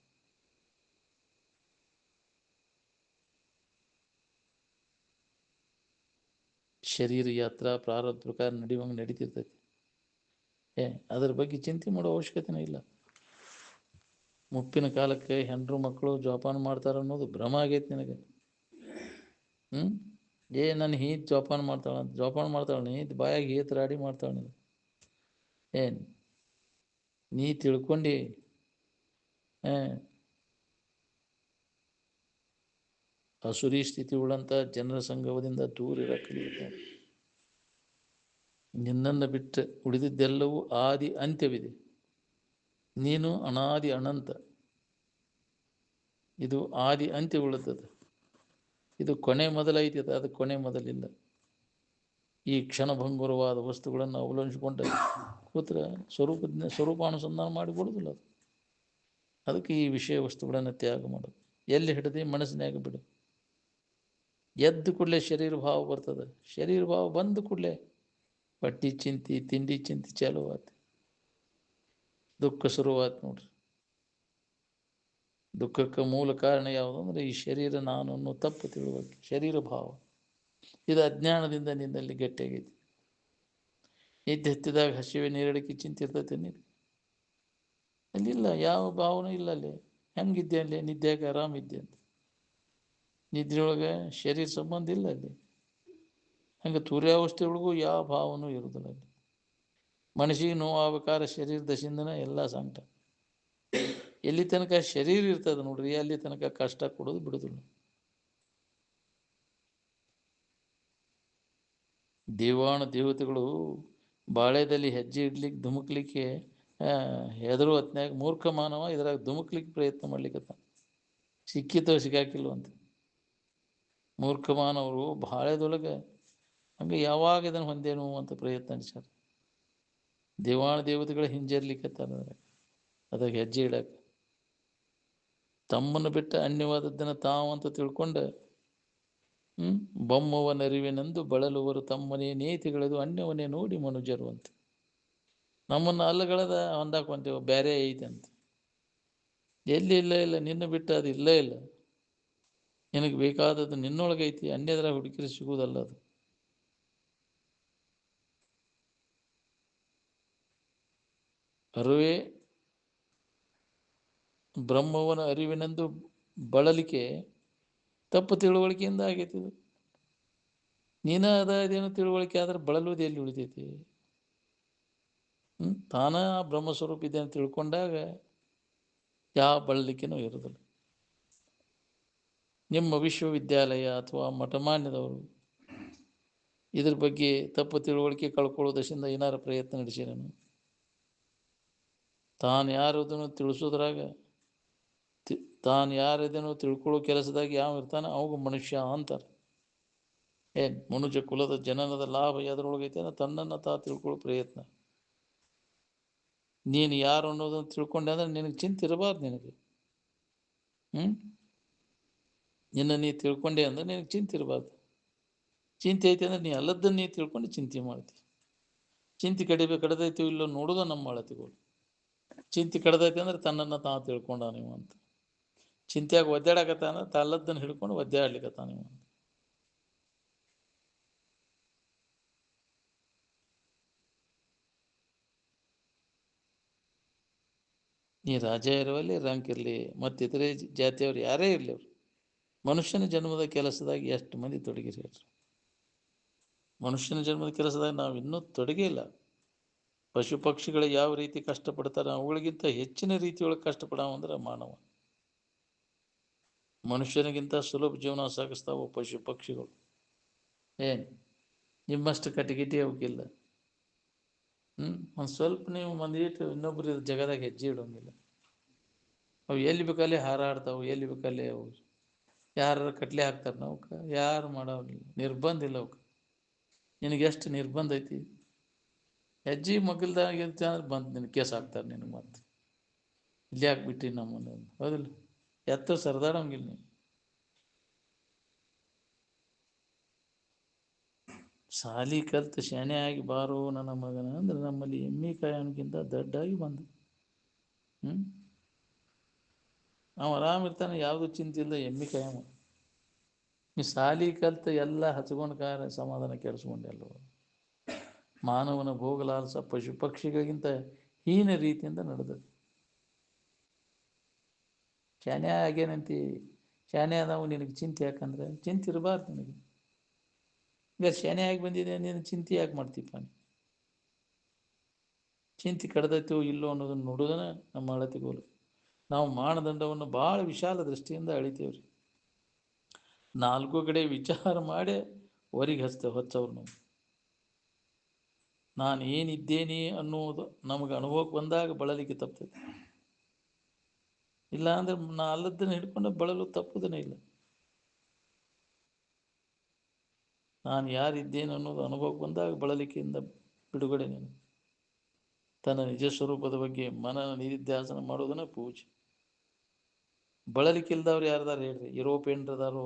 ಶರೀರ ಯಾತ್ರಾ ಪ್ರಾರಬ್ಧ ಪ್ರಕಾರ ನಡೆಯುವಂಗೆ ನಡೀತಿರ್ತೈತಿ. ಅದರ ಬಗ್ಗೆ ಚಿಂತೆ ಮಾಡೋ ಅವಶ್ಯಕತೆನೇ ಇಲ್ಲ. ಮುಪ್ಪಿನ ಕಾಲಕ್ಕೆ ಹೆಂಡ್ರು ಮಕ್ಕಳು ಜೋಪಾನ ಮಾಡ್ತಾರ ಅನ್ನೋದು ಭ್ರಮ ಆಗೈತಿ ನಿನಗೆ. ನನ್ನ ಹೀತ್ ಜೋಪಾನ ಮಾಡ್ತಾಳಂತ. ಜೋಪಾನ ಮಾಡ್ತಾಳ ನೀ ಬಾಯಾಗಿ ಹೀತ್ ರಾಡಿ ಮಾಡ್ತಾಳ ನೀನು. ನೀ ತಿಳ್ಕೊಂಡು ಅಸುರಿ ಸ್ಥಿತಿ ಉಳ್ಳಂತ ಜನರ ಸಂಗಮದಿಂದ ದೂರ ಇರಕ್ಕೆ. ನಿನ್ನನ್ನು ಬಿಟ್ಟು ಉಳಿದಿದ್ದೆಲ್ಲವೂ ಆದಿ ಅಂತ್ಯವಿದೆ. ನೀನು ಅನಾದಿ ಅನಂತ. ಇದು ಆದಿ ಅಂತ್ಯ ಉಳಿದದ್ದು. ಇದು ಕೊನೆ ಮೊದಲೈತಿ, ಅದು ಕೊನೆ ಮೊದಲಿಲ್ಲ. ಈ ಕ್ಷಣಭಂಗುರವಾದ ವಸ್ತುಗಳನ್ನು ಅವಲಂಬಿಸಿಕೊಂಡು ಕೂತ್ರೆ ಸ್ವರೂಪಾನುಸಂಧಾನ ಮಾಡಿಕೊಡೋದಿಲ್ಲ ಅದು. ಅದಕ್ಕೆ ಈ ವಿಷಯ ವಸ್ತುಗಳನ್ನು ತ್ಯಾಗ ಮಾಡೋದು. ಎಲ್ಲಿ ಹಿಡದೆ ಮನಸ್ಸಿನಾಗ ಬಿಡು. ಎದ್ದು ಕೂಡಲೇ ಶರೀರ ಭಾವ ಬರ್ತದೆ. ಶರೀರ ಭಾವ ಬಂದ ಕೂಡಲೇ ಬಟ್ಟಿ ಚಿಂತಿ, ತಿಂಡಿ ಚಿಂತಿ ಚಾಲು ಆಯ್ತು. ದುಃಖ ಶುರುವಾಯ್ತು ನೋಡ್ರಿ. ದುಃಖಕ್ಕೆ ಮೂಲ ಕಾರಣ ಯಾವುದು ಅಂದರೆ ಈ ಶರೀರ ನಾನು ಅನ್ನೋ ತಪ್ಪು ತಿಳುವಳಿಕೆ, ಶರೀರ ಭಾವ. ಇದು ಅಜ್ಞಾನದಿಂದ ನಿನ್ನಲ್ಲಿ ಗಟ್ಟಿಯಾಗೈತಿ. ನಿದ್ದೆ ಹತ್ತಿದಾಗ ಹಸಿವೆ ನೀರಡಿಕೆ ಚಿಂತೆ ಇರ್ತೈತೆ ನೀರು ಅಲ್ಲಿಲ್ಲ, ಯಾವ ಭಾವನೂ ಇಲ್ಲ. ಅಲ್ಲಿ ಹೆಂಗಿದ್ದೆ, ಅಲ್ಲಿ ನಿದ್ದೆಯಾಗ ಆರಾಮಿದ್ದೆ ಅಂತ. ನಿದ್ರೆಯೊಳಗೆ ಶರೀರ ಸಂಬಂಧ ಇಲ್ಲ ಅಲ್ಲಿ. ಹಂಗೆ ತುರ್ಯಾವಸ್ಥೆಯೊಳಗೂ ಯಾವ ಭಾವನೂ ಇರೋದಿಲ್ಲ ಅಲ್ಲಿ. ಮನಸ್ಸಿಗೆ ನೋವಾಗಬೇಕಾದ್ರೆ ಶರೀರ ದಶೆಯಿಂದನೇ ಎಲ್ಲ ಸಂಕಟ. ಎಲ್ಲಿ ತನಕ ಶರೀರ ಇರ್ತದೆ ನೋಡ್ರಿ, ಅಲ್ಲಿ ತನಕ ಕಷ್ಟ ಕೊಡೋದು ಬಿಡೋದಿಲ್ಲ. ದೇವಾನು ದೇವತೆಗಳು ಬಾಳೆದಲ್ಲಿ ಹೆಜ್ಜೆ ಇಡ್ಲಿಕ್ಕೆ ಧುಮುಕ್ಲಿಕ್ಕೆ ಹೆದರು ಹೊತ್ನ್ಯಾಗ ಮೂರ್ಖ ಮಾನವ ಇದ್ರಾಗ ಧುಮುಕ್ಲಿಕ್ಕೆ ಪ್ರಯತ್ನ ಮಾಡ್ಲಿಕ್ಕೆ ಸಿಕ್ಕಿತೋ ಸಿಕ್ಕಾಕಿಲ್ವ ಅಂತ. ಮೂರ್ಖ ಮಾನವರು ಬಾಳೆದೊಳಗೆ ಹಂಗೆ ಯಾವಾಗ ಇದನ್ನು ಹೊಂದೇನು ಅಂತ ಪ್ರಯತ್ನ ನಡೆಸ್ಯಾರ. ದೇವಾನು ದೇವತೆಗಳು ಹಿಂಜರ್ಲಿಕ್ಕತ್ತಾರ ಅದಾಗ ಹೆಜ್ಜೆ ಇಡಕ್ಕೆ. ತಮ್ಮನ್ನು ಬಿಟ್ಟ ಅನ್ಯವಾದದ್ದನ್ನು ತಾವಂತ ತಿಳ್ಕೊಂಡು ಬೊಮ್ಮವನರಿವಿನೆಂದು ಬಳಲುವರು ತಮ್ಮನೇ ನೇತಿಗಳದು ಅನ್ಯವನ್ನೇ ನೋಡಿ ಮನುಜರು ಅಂತ. ನಮ್ಮನ್ನು ಅಲ್ಲಗಳದ ಹೊಂದಾಕೊಂತೇವೆ, ಬೇರೆ ಐತೆ ಅಂತ. ಎಲ್ಲಿ ಇಲ್ಲ ಇಲ್ಲ, ನಿನ್ನ ಬಿಟ್ಟು ಅದು ಇಲ್ಲೇ ಇಲ್ಲ. ನಿನಗೆ ಬೇಕಾದದ್ದು ನಿನ್ನೊಳಗೈತಿ, ಅನ್ಯದರ ಹುಡುಕಿರಿ ಸಿಗುವುದಲ್ಲ ಅದು. ಅರುವೇ ಬ್ರಹ್ಮವನ ಅರಿವಿನೆಂದು ಬಳಲಿಕೆ ತಪ್ಪು ತಿಳುವಳಿಕೆಯಿಂದ ಆಗೈತಿ ಇದು. ನೀನ ಅದೇನು ತಿಳುವಳಿಕೆ ಆದ್ರೆ ಬಳಲುವುದು ಎಲ್ಲಿ ಉಳಿತೈತಿ? ತಾನ ಬ್ರಹ್ಮಸ್ವರೂಪ ಇದೆ ಅಂತ ತಿಳ್ಕೊಂಡಾಗ ಯಾವ ಬಳಲಿಕೆನೂ ಇರೋದಿಲ್ಲ. ನಿಮ್ಮ ವಿಶ್ವವಿದ್ಯಾಲಯ ಅಥವಾ ಮಠಮಾನ್ಯದವರು ಇದ್ರ ಬಗ್ಗೆ ತಪ್ಪು ತಿಳುವಳಿಕೆ ಕಳ್ಕೊಳ್ಳೋದರಿಂದ ಏನಾರ ಪ್ರಯತ್ನ ನಡೆಸಿ ನಾನು ತಾನು ಯಾರದನ್ನು ತಿಳಿಸೋದ್ರಾಗ ತಾನು ಯಾರದನ್ನು ತಿಳ್ಕೊಳ್ಳೋ ಕೆಲಸದಾಗ ಯಾವ ಇರ್ತಾನೆ ಅವಾಗ ಮನುಷ್ಯ ಅಂತಾರೆ. ಮನುಷ್ಯ ಕುಲದ ಜನನದ ಲಾಭ ಎದ್ರೊಳಗೈತೆ ತನ್ನನ್ನು ತಿಳ್ಕೊಳ್ಳೋ ಪ್ರಯತ್ನ. ನೀನು ಯಾರು ಅನ್ನೋದನ್ನು ತಿಳ್ಕೊಂಡೆ ಅಂದ್ರೆ ನಿನಗೆ ಚಿಂತೆ ಇರಬಾರ್ದು. ನಿನಗೆ ನಿನ್ನ ನೀ ತಿಳ್ಕೊಂಡೆ ಅಂದ್ರೆ ನಿನಗೆ ಚಿಂತೆ ಇರಬಾರ್ದು. ಚಿಂತೆ ಐತೆ ಅಂದ್ರೆ ನೀ ಅಲ್ಲದನ್ನು ನೀ ತಿಳ್ಕೊಂಡು ಚಿಂತೆ ಮಾಡ್ತೀವಿ. ಚಿಂತೆ ಕಡಿದೈತಿ ಇಲ್ಲೋ ನೋಡೋದು ನಮ್ಮ ಅಳತಿಗಳು. ಚಿಂತೆ ಕಡ್ದೈತಿ ಅಂದ್ರೆ ತನ್ನನ್ನು ತಿಳ್ಕೊಂಡ ನೀವು ಅಂತ. ಚಿಂತೆಯಾಗ ಒದ್ದಾಡಕತ್ತ ಅಂದ್ರೆ ತಲ್ಲದನ್ನು ಹಿಡ್ಕೊಂಡು ಒದ್ದಾಡ್ಲಿಕ್ಕತ್ತ ನೀವು ಅಂತ. ನೀ ರಾಜ ಇರುವಲ್ಲಿ ರಂಕ್ ಇರಲಿ ಮತ್ತು ಇತರೆ ಜಾತಿಯವರು ಯಾರೇ ಇರಲಿ, ಅವರು ಮನುಷ್ಯನ ಜನ್ಮದ ಕೆಲಸದಾಗ ಎಷ್ಟು ಮಂದಿ ತೊಡಗಿರಿ ಹೇಳ್ರಿ? ಮನುಷ್ಯನ ಜನ್ಮದ ಕೆಲಸದಾಗ ನಾವು ಇನ್ನೂ ತೊಡಗೇ ಇಲ್ಲ. ಪಶು ಪಕ್ಷಿಗಳು ಯಾವ ರೀತಿ ಕಷ್ಟಪಡ್ತಾರೆ ಅವುಗಳಿಗಿಂತ ಹೆಚ್ಚಿನ ರೀತಿಯೊಳಗೆ ಕಷ್ಟಪಡವ ಅಂದ್ರೆ ಮಾನವ. ಮನುಷ್ಯನಿಗಿಂತ ಸುಲಭ ಜೀವನ ಸಾಗಿಸ್ತಾವ ಪಶು ಪಕ್ಷಿಗಳು. ನಿಮ್ಮಷ್ಟು ಕಟಿಗಿಟಿ ಅವಕ್ಕಿಲ್ಲ. ಒಂದು ಸ್ವಲ್ಪ ನೀವು ಮಂದಿಟ್ಟು ಇನ್ನೊಬ್ರು ಜಗದಾಗ ಹೆಜ್ಜೆ ಇಡೋಂಗಿಲ್ಲ. ಅವು ಎಲ್ಲಿ ಬೇಕಲ್ಲಿ ಹಾರಾಡ್ತಾವೆ, ಎಲ್ಲಿ ಬೇಕಲ್ಲಿ ಅವು ಯಾರು ಕಟ್ಲೆ ಹಾಕ್ತಾರೆ ನಾವಕ್ಕೆ? ಯಾರು ಮಾಡೋಂಗಿಲ್ಲ, ನಿರ್ಬಂಧ ಇಲ್ಲ ಅವಕ್ಕೆ. ನಿನಗೆ ಎಷ್ಟು ನಿರ್ಬಂಧ ಐತಿ? ಹೆಜ್ಜೆ ಮಗಲ್ದಾಗ ಇರ್ತ ಅಂದ್ರೆ ಬಂದು ನಿನಗೆ ಕೇಸ್ ಹಾಕ್ತಾರೆ. ನಿನಗೆ ಮತ್ತೆ ಇಲ್ಲಿ ಹಾಕ್ಬಿಟ್ಟಿ ನಮ್ಮನ್ನು, ಹೌದಿಲ್ಲ? ಎತ್ತ ಸರದಾಡೋಂಗಿಲ್ಲ ನೀವು. ಸಾಲಿ ಕಲ್ತು ಶಾಣೆ ಆಗಿ ಬಾರೋ ನನ್ನ ಮಗನ ಅಂದ್ರೆ ನಮ್ಮಲ್ಲಿ ಎಮ್ಮೆ ಕಾಯೋನ್ಗಿಂತ ದಡ್ಡಾಗಿ ಬಂದು ನಾವು ಆರಾಮಿರ್ತಾನೆ, ಯಾವುದು ಚಿಂತೆ ಇಲ್ಲ, ಎಮ್ಮೆ ಕಾಯಮ. ನೀವು ಸಾಲಿ ಕಲ್ತು ಎಲ್ಲ ಹಚ್ಕೊಂಡು ಸಮಾಧಾನ ಕೆಡಿಸ್ಕೊಂಡೆಲ್ಲ. ಮಾನವನ ಭೋಗಲಾಲಸ ಪಶು ಪಕ್ಷಿಗಳಿಗಿಂತ ಹೀನ ರೀತಿಯಿಂದ ನಡೆದದ್ದು. ಶಾನೆ ಆಗೇನಂತಿ ಶಾನೆ ಆದವು ನಿನಗೆ ಚಿಂತೆ ಯಾಕಂದ್ರೆ ಚಿಂತೆ ಇರಬಾರ್ದು ನಿನಗೆ. ಈಗ ಶಾನೆ ಆಗಿ ಬಂದಿದೆ, ನೀನು ಚಿಂತೆ ಯಾಕೆ ಮಾಡ್ತೀಪ್ಪ? ಚಿಂತೆ ಕಡ್ದೈತೋ ಇಲ್ಲೋ ಅನ್ನೋದನ್ನು ನೋಡೋದನ್ನ ನಮ್ಮ ಅಳತಿಗೋಲು. ನಾವು ಮಾನದಂಡವನ್ನು ಭಾಳ ವಿಶಾಲ ದೃಷ್ಟಿಯಿಂದ ಅಳಿತೇವ್ರಿ. ನಾಲ್ಕು ಕಡೆ ವಿಚಾರ ಮಾಡಿ ಹೊರಗೆ ಹೊಚ್ಚವ್ರು ನಾವು. ನಾನು ಏನಿದ್ದೇನೆ ಅನ್ನೋದು ನಮಗೆ ಅನುಭವಕ್ಕೆ ಬಂದಾಗ ಬಳಲಿಕೆ ತಪ್ತೈತಿ. ಇಲ್ಲ ಅಂದ್ರೆ ನಾ ಅಲ್ಲದನ್ನು ಹಿಡ್ಕೊಂಡು ಬಳಲು ತಪ್ಪುದನೇ ಇಲ್ಲ. ನಾನು ಯಾರಿದ್ದೇನೆ ಅನ್ನೋದು ಅನುಭವಕ್ಕೆ ಬಂದಾಗ ಬಳಲಿಕೆಯಿಂದ ಬಿಡುಗಡೆ. ನೀನು ತನ್ನ ನಿಜ ಸ್ವರೂಪದ ಬಗ್ಗೆ ಮನನ ನಿಧಿಧ್ಯಾಸನ ಮಾಡೋದನ್ನ ಪೂಜೆ. ಬಳಲಿಕೆ ಇಲ್ದವ್ರು ಯಾರ್ದಾರು ಹೇಳ್ರಿ? ಯುರೋಪಿಯನ್ರದಾರೋ,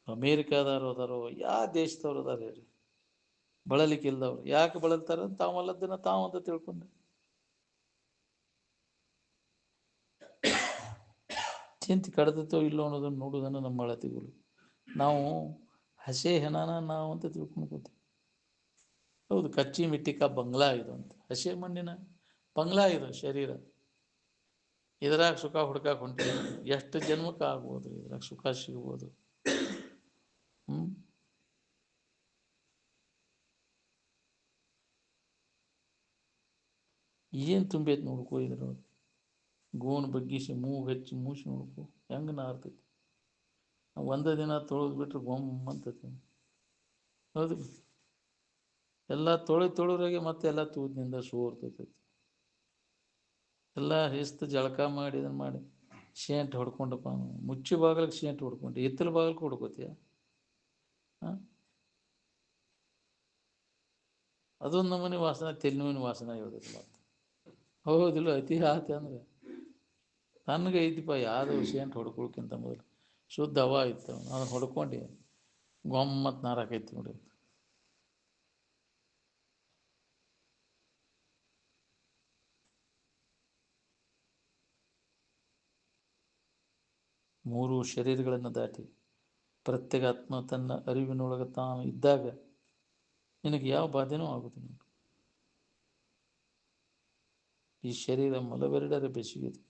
ಅಮೇರಿಕಾದವ್ರು ಅದಾರೋ, ಯಾವ ದೇಶದವ್ರು ಅದಾರ ಹೇಳ್ರಿ ಬಳಲಿಕೆ ಇಲ್ದವ್ರು? ಯಾಕೆ ಬಳಲ್ತಾರ? ತಾವಲ್ಲದನ್ನ ತಾವಂತ ತಿಳ್ಕೊಂಡು. ಚಿಂತೆ ಕಡ್ದತೋ ಇಲ್ಲೋ ಅನ್ನೋದನ್ನು ನೋಡೋದನ್ನು ನಮ್ಮ ಅಳತಿಗಳು. ನಾವು ಹಸೆ ಹೆಣನ ನಾವು ಅಂತ ತಿಳ್ಕೊಂಡು ಕೂತೀವಿ. ಹೌದು, ಕಚ್ಚಿ ಮಿಟ್ಟಿಕ ಬಂಗ್ಲಾ ಇದು ಅಂತ. ಹಸೆ ಮಣ್ಣಿನ ಬಂಗ್ಲಾ ಇದು ಶರೀರ. ಇದ್ರಾಗ ಸುಖ ಹುಡ್ಕಾಕ್ ಹೊಂಟೀವಿ. ಎಷ್ಟು ಜನ್ಮಕ್ಕೆ ಆಗ್ಬೋದು ಇದ್ರಾಗ ಸುಖ ಸಿಗ್ಬೋದು. ಏನು ತುಂಬೈತಿ ನೋಡ್ಕೋ ಇದ್ರೊಳಗೆ. ಗೋನ್ ಬಗ್ಗಿಸಿ ಮೂಗು ಹಚ್ಚಿ ಮೂಸಿ ನೋಡ್ಕೋ ಹೆಂಗೆ ನಾರ್ತೈತಿ. ಒಂದೇ ದಿನ ತೊಳೆದು ಬಿಟ್ರೆ ಗೊಮ್ಮಂತೈತಿ. ಹೌದು, ಎಲ್ಲ ತೊಳೋರಾಗೆ ಮತ್ತೆ ಎಲ್ಲ ತೂತಿನಿಂದ ಸೋರ್ತೈತಿ. ಎಲ್ಲ ಶಿಸ್ತು ಜಳಕ ಮಾಡಿ ಇದನ್ನು ಮಾಡಿ ಶೇಂಟ್ ಹೊಡ್ಕೊಂಡಪ್ಪ. ಮುಚ್ಚಿ ಬಾಗಿಲಿಗೆ ಶೇಂಟ್ ಹೊಡ್ಕೊಂಡು ಹಿತ್ತಲ ಬಾಗಿಲಿಗೆ ಹೊಡ್ಕೋತೀಯ? ಅದೊಂದು ನಮೂನಿ ವಾಸನೆ, ತೆಲಿನೋವಿನ ವಾಸನೆ ಇರೋದಿಲ್ಲ ಮತ್ತೆ. ಹೌದಿಲ್ಲ? ಅತಿ ಆತ ಅಂದ್ರೆ ನನಗೆ ಐತಿಪ್ಪ ಯಾವುದು ಶೇಂಟ್ ಹೊಡ್ಕೊಳ್ಕಿಂತ ಮೊದಲು ಶುದ್ಧ ಹವಾ ಇತ್ತು, ಅದನ್ನು ಹೊಡ್ಕೊಂಡು ಗೊಮ್ಮತ್ ನಾರಾಕೈತಿ ನೋಡಿ. ಮೂರು ಶರೀರಗಳನ್ನು ದಾಟಿ ಪ್ರತ್ಯೇಗಾತ್ಮ ತನ್ನ ಅರಿವಿನೊಳಗೆ ತಾನು ಇದ್ದಾಗ ನಿನಗೆ ಯಾವ ಬಾಧೆನೂ ಆಗುವುದಿಲ್ಲ. ಈ ಶರೀರ ಮಲವೆರಡರ ಬೆಸುಗಿದೆ,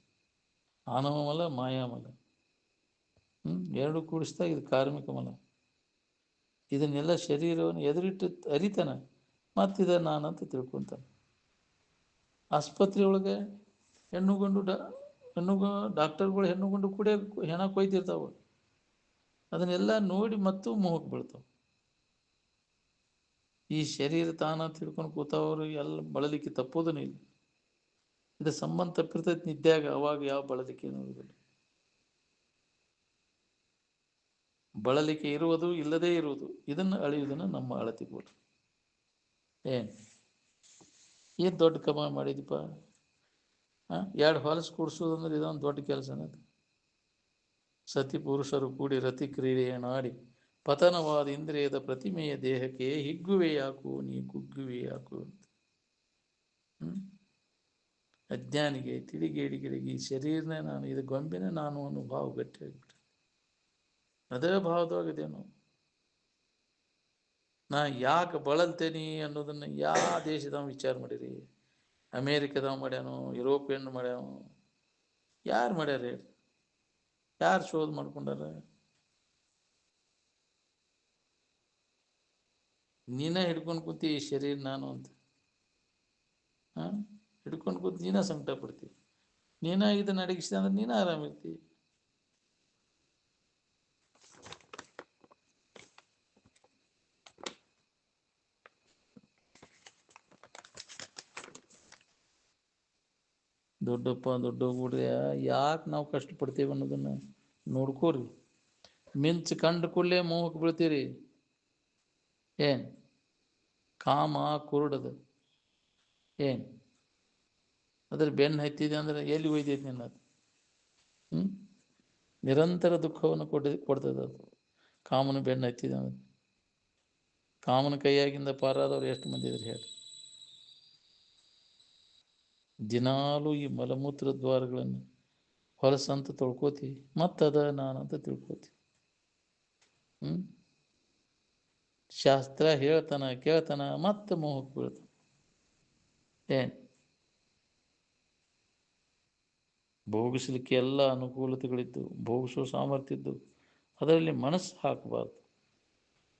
ಆನವ ಮಲ ಮಾಯಾಮಲ. ಎರಡು ಕೂಡಿಸಿದಾಗ ಇದು ಕಾರ್ಮಿಕ ಮಲ. ಇದನ್ನೆಲ್ಲ ಶರೀರವನ್ನು ಎದುರಿಟ್ಟು ಅರಿತಾನ, ಮತ್ತಿದ ನಾನಂತ ತಿಳ್ಕೊತಾನೆ. ಆಸ್ಪತ್ರೆಯೊಳಗೆ ಡಾಕ್ಟರ್ಗಳು ಹೆಣ್ಣುಗೊಂಡು ಕೂಡ ಹೆಣ ಕೊಯ್ತಿರ್ತಾವೆ. ಅದನ್ನೆಲ್ಲ ನೋಡಿ ಮತ್ತು ಮೋಹಕ್ಕೆ ಬೀಳ್ತಾವೆ. ಈ ಶರೀರ ತಾನ ತಿಳ್ಕೊಂಡು ಕೂತವರು ಎಲ್ಲ ಬಳಲಿಕ್ಕೆ ತಪ್ಪೋದೂ ಇಲ್ಲ. ಇದು ಸಂಬಂಧ ತಪ್ಪಿರ್ತೈತಿ ನಿದ್ಯಾಗ, ಅವಾಗ ಯಾವ ಬಳಲಿಕೆ ಅನ್ನೋದಿಲ್ಲ. ಬಳಲಿಕೆ ಇರುವುದು ಇಲ್ಲದೇ ಇರುವುದು, ಇದನ್ನು ಅಳೆಯುವುದನ್ನು ನಮ್ಮ ಅಳತೆಗೋಲು. ಏನು ದೊಡ್ಡ ಕಮಾಯಿ ಮಾಡಿದಪ್ಪ. ಎರಡು ಹೊಲಸು ಕೂಡಿಸೋದಂದ್ರೆ ಇದೊಂದು ದೊಡ್ಡ ಕೆಲಸ ಅನ್ನೋದು. ಸತಿ ಪುರುಷರು ಕೂಡಿ ರತಿ ಕ್ರೀಡೆಯನ್ನಾಡಿ ಪತನವಾದ ಇಂದ್ರಿಯದ ಪ್ರತಿಮೆಯ ದೇಹಕ್ಕೆ ಹಿಗ್ಗುವೆ ಯಾಕು ನೀ ಕುಗ್ಗುವೆ ಯಾಕು ಅಂತ. ಅಜ್ಞಾನಿಗೆ ತಿಳಿಗೇಡಿಗಳಿಗೆ ಈ ಶರೀರನೇ ನಾನು, ಇದು ಗೊಂಬೆನೇ ನಾನು ಅನ್ನೋ ಭಾವ ಗಟ್ಟಿಯಾಗಿಬಿಟ್ರೆ ಅದೇ ಭಾವದೊಳಗಿದೇನು. ನಾ ಯಾಕೆ ಬಳಲ್ತೇನೆ ಅನ್ನೋದನ್ನು ಯಾವ ದೇಶದವ ವಿಚಾರ ಮಾಡಿರಿ? ಅಮೇರಿಕದವ ಮಾಡ್ಯಾನೋ, ಯುರೋಪಿಯನ್ ಮಾಡ್ಯಾನೋ, ಯಾರು ಮಾಡ್ಯಾರ? ಯಾರು ಶೋಧ ಮಾಡ್ಕೊಂಡಾರ? ನೀನ ಹಿಡ್ಕೊಂಡು ಕೂತಿ ಈ ಶರೀರ ನಾನು ಅಂತ. ಹಿಡ್ಕೊಂಡು ಕೂತು ನೀನ ಸಂಕಟ ಪಡ್ತೀವಿ. ನೀನ ಇದನ್ನು ಅಡಗಿಸಿದ ಅಂದ್ರೆ ನೀನ ಆರಾಮಿರ್ತೀವಿ. ದೊಡ್ಡಪ್ಪ ದೊಡ್ಡ ಕೂಡ್ರೆ ಯಾಕೆ ನಾವು ಕಷ್ಟಪಡ್ತೇವೆ ಅನ್ನೋದನ್ನು ನೋಡ್ಕೋರಿ. ಮಿಂಚು ಕಂಡು ಕೂಡಲೇ ಮೋಹಕ್ಕೆ ಬೀಳ್ತೀರಿ. ಏನು ಕಾಮ ಕುರುಡದ, ಏನು ಅದ್ರ ಬೆನ್ನು ಹತ್ತಿದೆ ಅಂದ್ರೆ ಎಲ್ಲಿ ಒಯ್ದೈತಿ ನಿನ್ನದು? ನಿರಂತರ ದುಃಖವನ್ನು ಕೊಡ್ತದೆ ಅದು. ಕಾಮನ ಬೆನ್ನು ಹತ್ತಿದೆ ಅಂದ್ರೆ ಕಾಮನ ಕೈಯಾಗಿಂದ ಪಾರಾದವ್ರು ಎಷ್ಟು ಮಂದಿ ಇದ್ರು ಹೇಳಿ. ದಿನಾಲೂ ಈ ಮಲಮೂತ್ರ ದ್ವಾರಗಳನ್ನು ಹೊಲಸಂತ ತೊಳ್ಕೋತಿ, ಮತ್ತದ ನಾನಂತ ತಿಳ್ಕೋತಿ. ಶಾಸ್ತ್ರ ಹೇಳ್ತಾನ ಕೇಳ್ತಾನ, ಮತ್ತೆ ಮೋಹಕ್ಕೆ ಬೀಳ್ತಾನ. ಏನು ಭೋಗಿಸ್ಲಿಕ್ಕೆ ಎಲ್ಲ ಅನುಕೂಲತೆಗಳಿದ್ದು, ಭೋಗಿಸೋ ಸಾಮರ್ಥ್ಯ ಇದ್ದು, ಅದರಲ್ಲಿ ಮನಸ್ಸು ಹಾಕಬಾರ್ದು.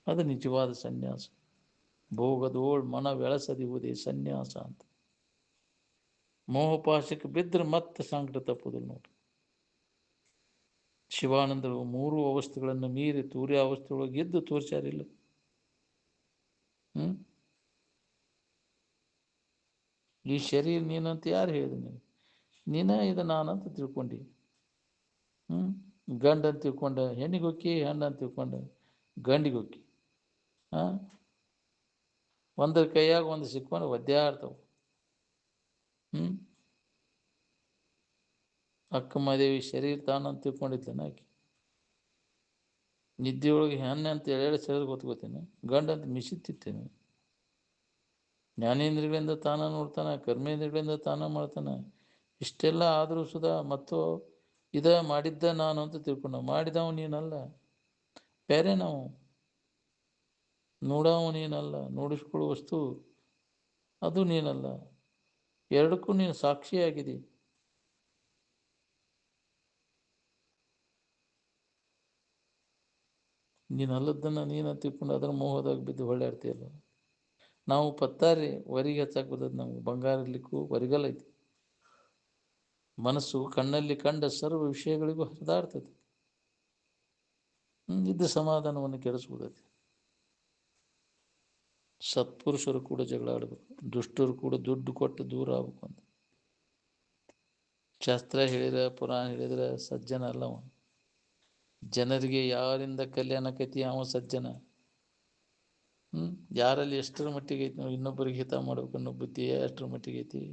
ಅದು ನಿಜವಾದ ಸನ್ಯಾಸ. ಭೋಗದೋಳ್ ಮನವೆಳಸದಿವುದೇ ಸನ್ಯಾಸ ಅಂತ. ಮೋಹಪಾಶಕ್ಕೆ ಬಿದ್ದರೆ ಮತ್ತೆ ಸಂಕಟ ತಪ್ಪುದಿಲ್ಲ ನೋಡಿ. ಶಿವಾನಂದರು 3 ಅವಸ್ಥೆಗಳನ್ನು ಮೀರಿ ತೂರ್ಯ ಅವಸ್ಥೆಯೊಳಗೆ ಎದ್ದು ತೋರಿಸ್ಯಾರಿಲ್ಲ. ಈ ಶರೀರ ನೀನಂತ ಯಾರು ಹೇಳಿದೆ? ನೀನೇ ಇದು ನಾನಂತ ತಿಳ್ಕೊಂಡಿ. ಗಂಡ ಅಂತ ತಿಳ್ಕೊಂಡ ಹೆಣ್ಣಿಗೆ ಹೋಕ್ಕಿ, ಹೆಣ್ಣು ಅಂತ ತಿಳ್ಕೊಂಡ ಗಂಡಿಗೆ ಹೋಕ್ಕಿ. ಒಂದ್ರ ಕೈಯಾಗ ಒಂದು ಸಿಕ್ಕೊಂಡು ಒದ್ದಾಡ್ತಾವ. ಅಕ್ಕಮಹಾದೇವಿ ಶರೀರ ತಾನಂತ ತಿಳ್ಕೊಂಡಿದ್ದೇನೆ. ಆಕೆ ನಿದ್ದೆಯೊಳಗೆ ಹೆಣ್ಣೆ ಅಂತ ಎಳೆ ಸೆಳೆದು ಗೊತ್ತೇನೆ, ಗಂಡ ಅಂತ ಮಿಸಿತ್ತಿತ್ತೇನೆ. ಜ್ಞಾನೇಂದ್ರಿಯಗಳಿಂದ ತಾನ ನೋಡ್ತಾನೆ, ಕರ್ಮೇಂದ್ರಿಯಗಳಿಂದ ತಾನ ಮಾಡ್ತಾನೆ. ಇಷ್ಟೆಲ್ಲ ಆದರೂ ಸುಧಾ ಮತ್ತು ಮಾಡಿದ್ದ ನಾನು ಅಂತ ತಿಳ್ಕೊಂಡ. ಮಾಡಿದವ ನೀನಲ್ಲ, ಬೇರೆ ನಾವು. ನೋಡವ ನೀನಲ್ಲ, ನೋಡಿಸ್ಕೊಳ್ಳೋ ವಸ್ತು ಅದು ನೀನಲ್ಲ. ಎರಡಕ್ಕೂ ನೀನು ಸಾಕ್ಷಿಯಾಗಿದೆ. ನೀನಲ್ಲದನ್ನು ನೀನು ತಿಳ್ಕೊಂಡು ಅದರ ಮೋಹದಾಗ ಬಿದ್ದು ಹೊಳ್ಳಾಡ್ತೀಯಲ್ಲ. ನಾವು ಪತ್ತಾರಿ ವರಿಗೆ ಹಚ್ಚಾಕ್ ಬರ್ತದೆ. ನಮ್ಗೆ ಬಂಗಾರ ಇರ್ಲಿಕ್ಕೂ ವರಿಗಲ್ಲ ಐತಿ. ಮನಸ್ಸು ಕಣ್ಣಲ್ಲಿ ಕಂಡ ಸರ್ವ ವಿಷಯಗಳಿಗೂ ಹರಿದಾಡ್ತದೆ. ಇದ್ದ ಸಮಾಧಾನವನ್ನು ಕೆಡಿಸ್ಬೋದೈತಿ. ಸತ್ಪುರುಷರು ಕೂಡ ಜಗಳ ಆಡಬೇಕು, ದುಷ್ಟರು ಕೂಡ ದುಡ್ಡು ಕೊಟ್ಟು ದೂರ ಆಗ್ಬೇಕು ಅಂತ. ಶಾಸ್ತ್ರ ಹೇಳಿದ್ರೆ, ಪುರಾಣ ಹೇಳಿದ್ರೆ ಸಜ್ಜನ ಅಲ್ಲವ. ಜನರಿಗೆ ಯಾರಿಂದ ಕಲ್ಯಾಣ ಕತಿ ಅವ ಸಜ್ಜನ. ಯಾರಲ್ಲಿ ಎಷ್ಟರ ಮಟ್ಟಿಗೆ ಐತಿ ನಾವು ಇನ್ನೊಬ್ಬರಿಗೆ ಹಿತ ಮಾಡ್ಬೇಕು ಅನ್ನೋ ಬುದ್ಧಿ ಎಷ್ಟರ ಮಟ್ಟಿಗೆ ಐತಿ.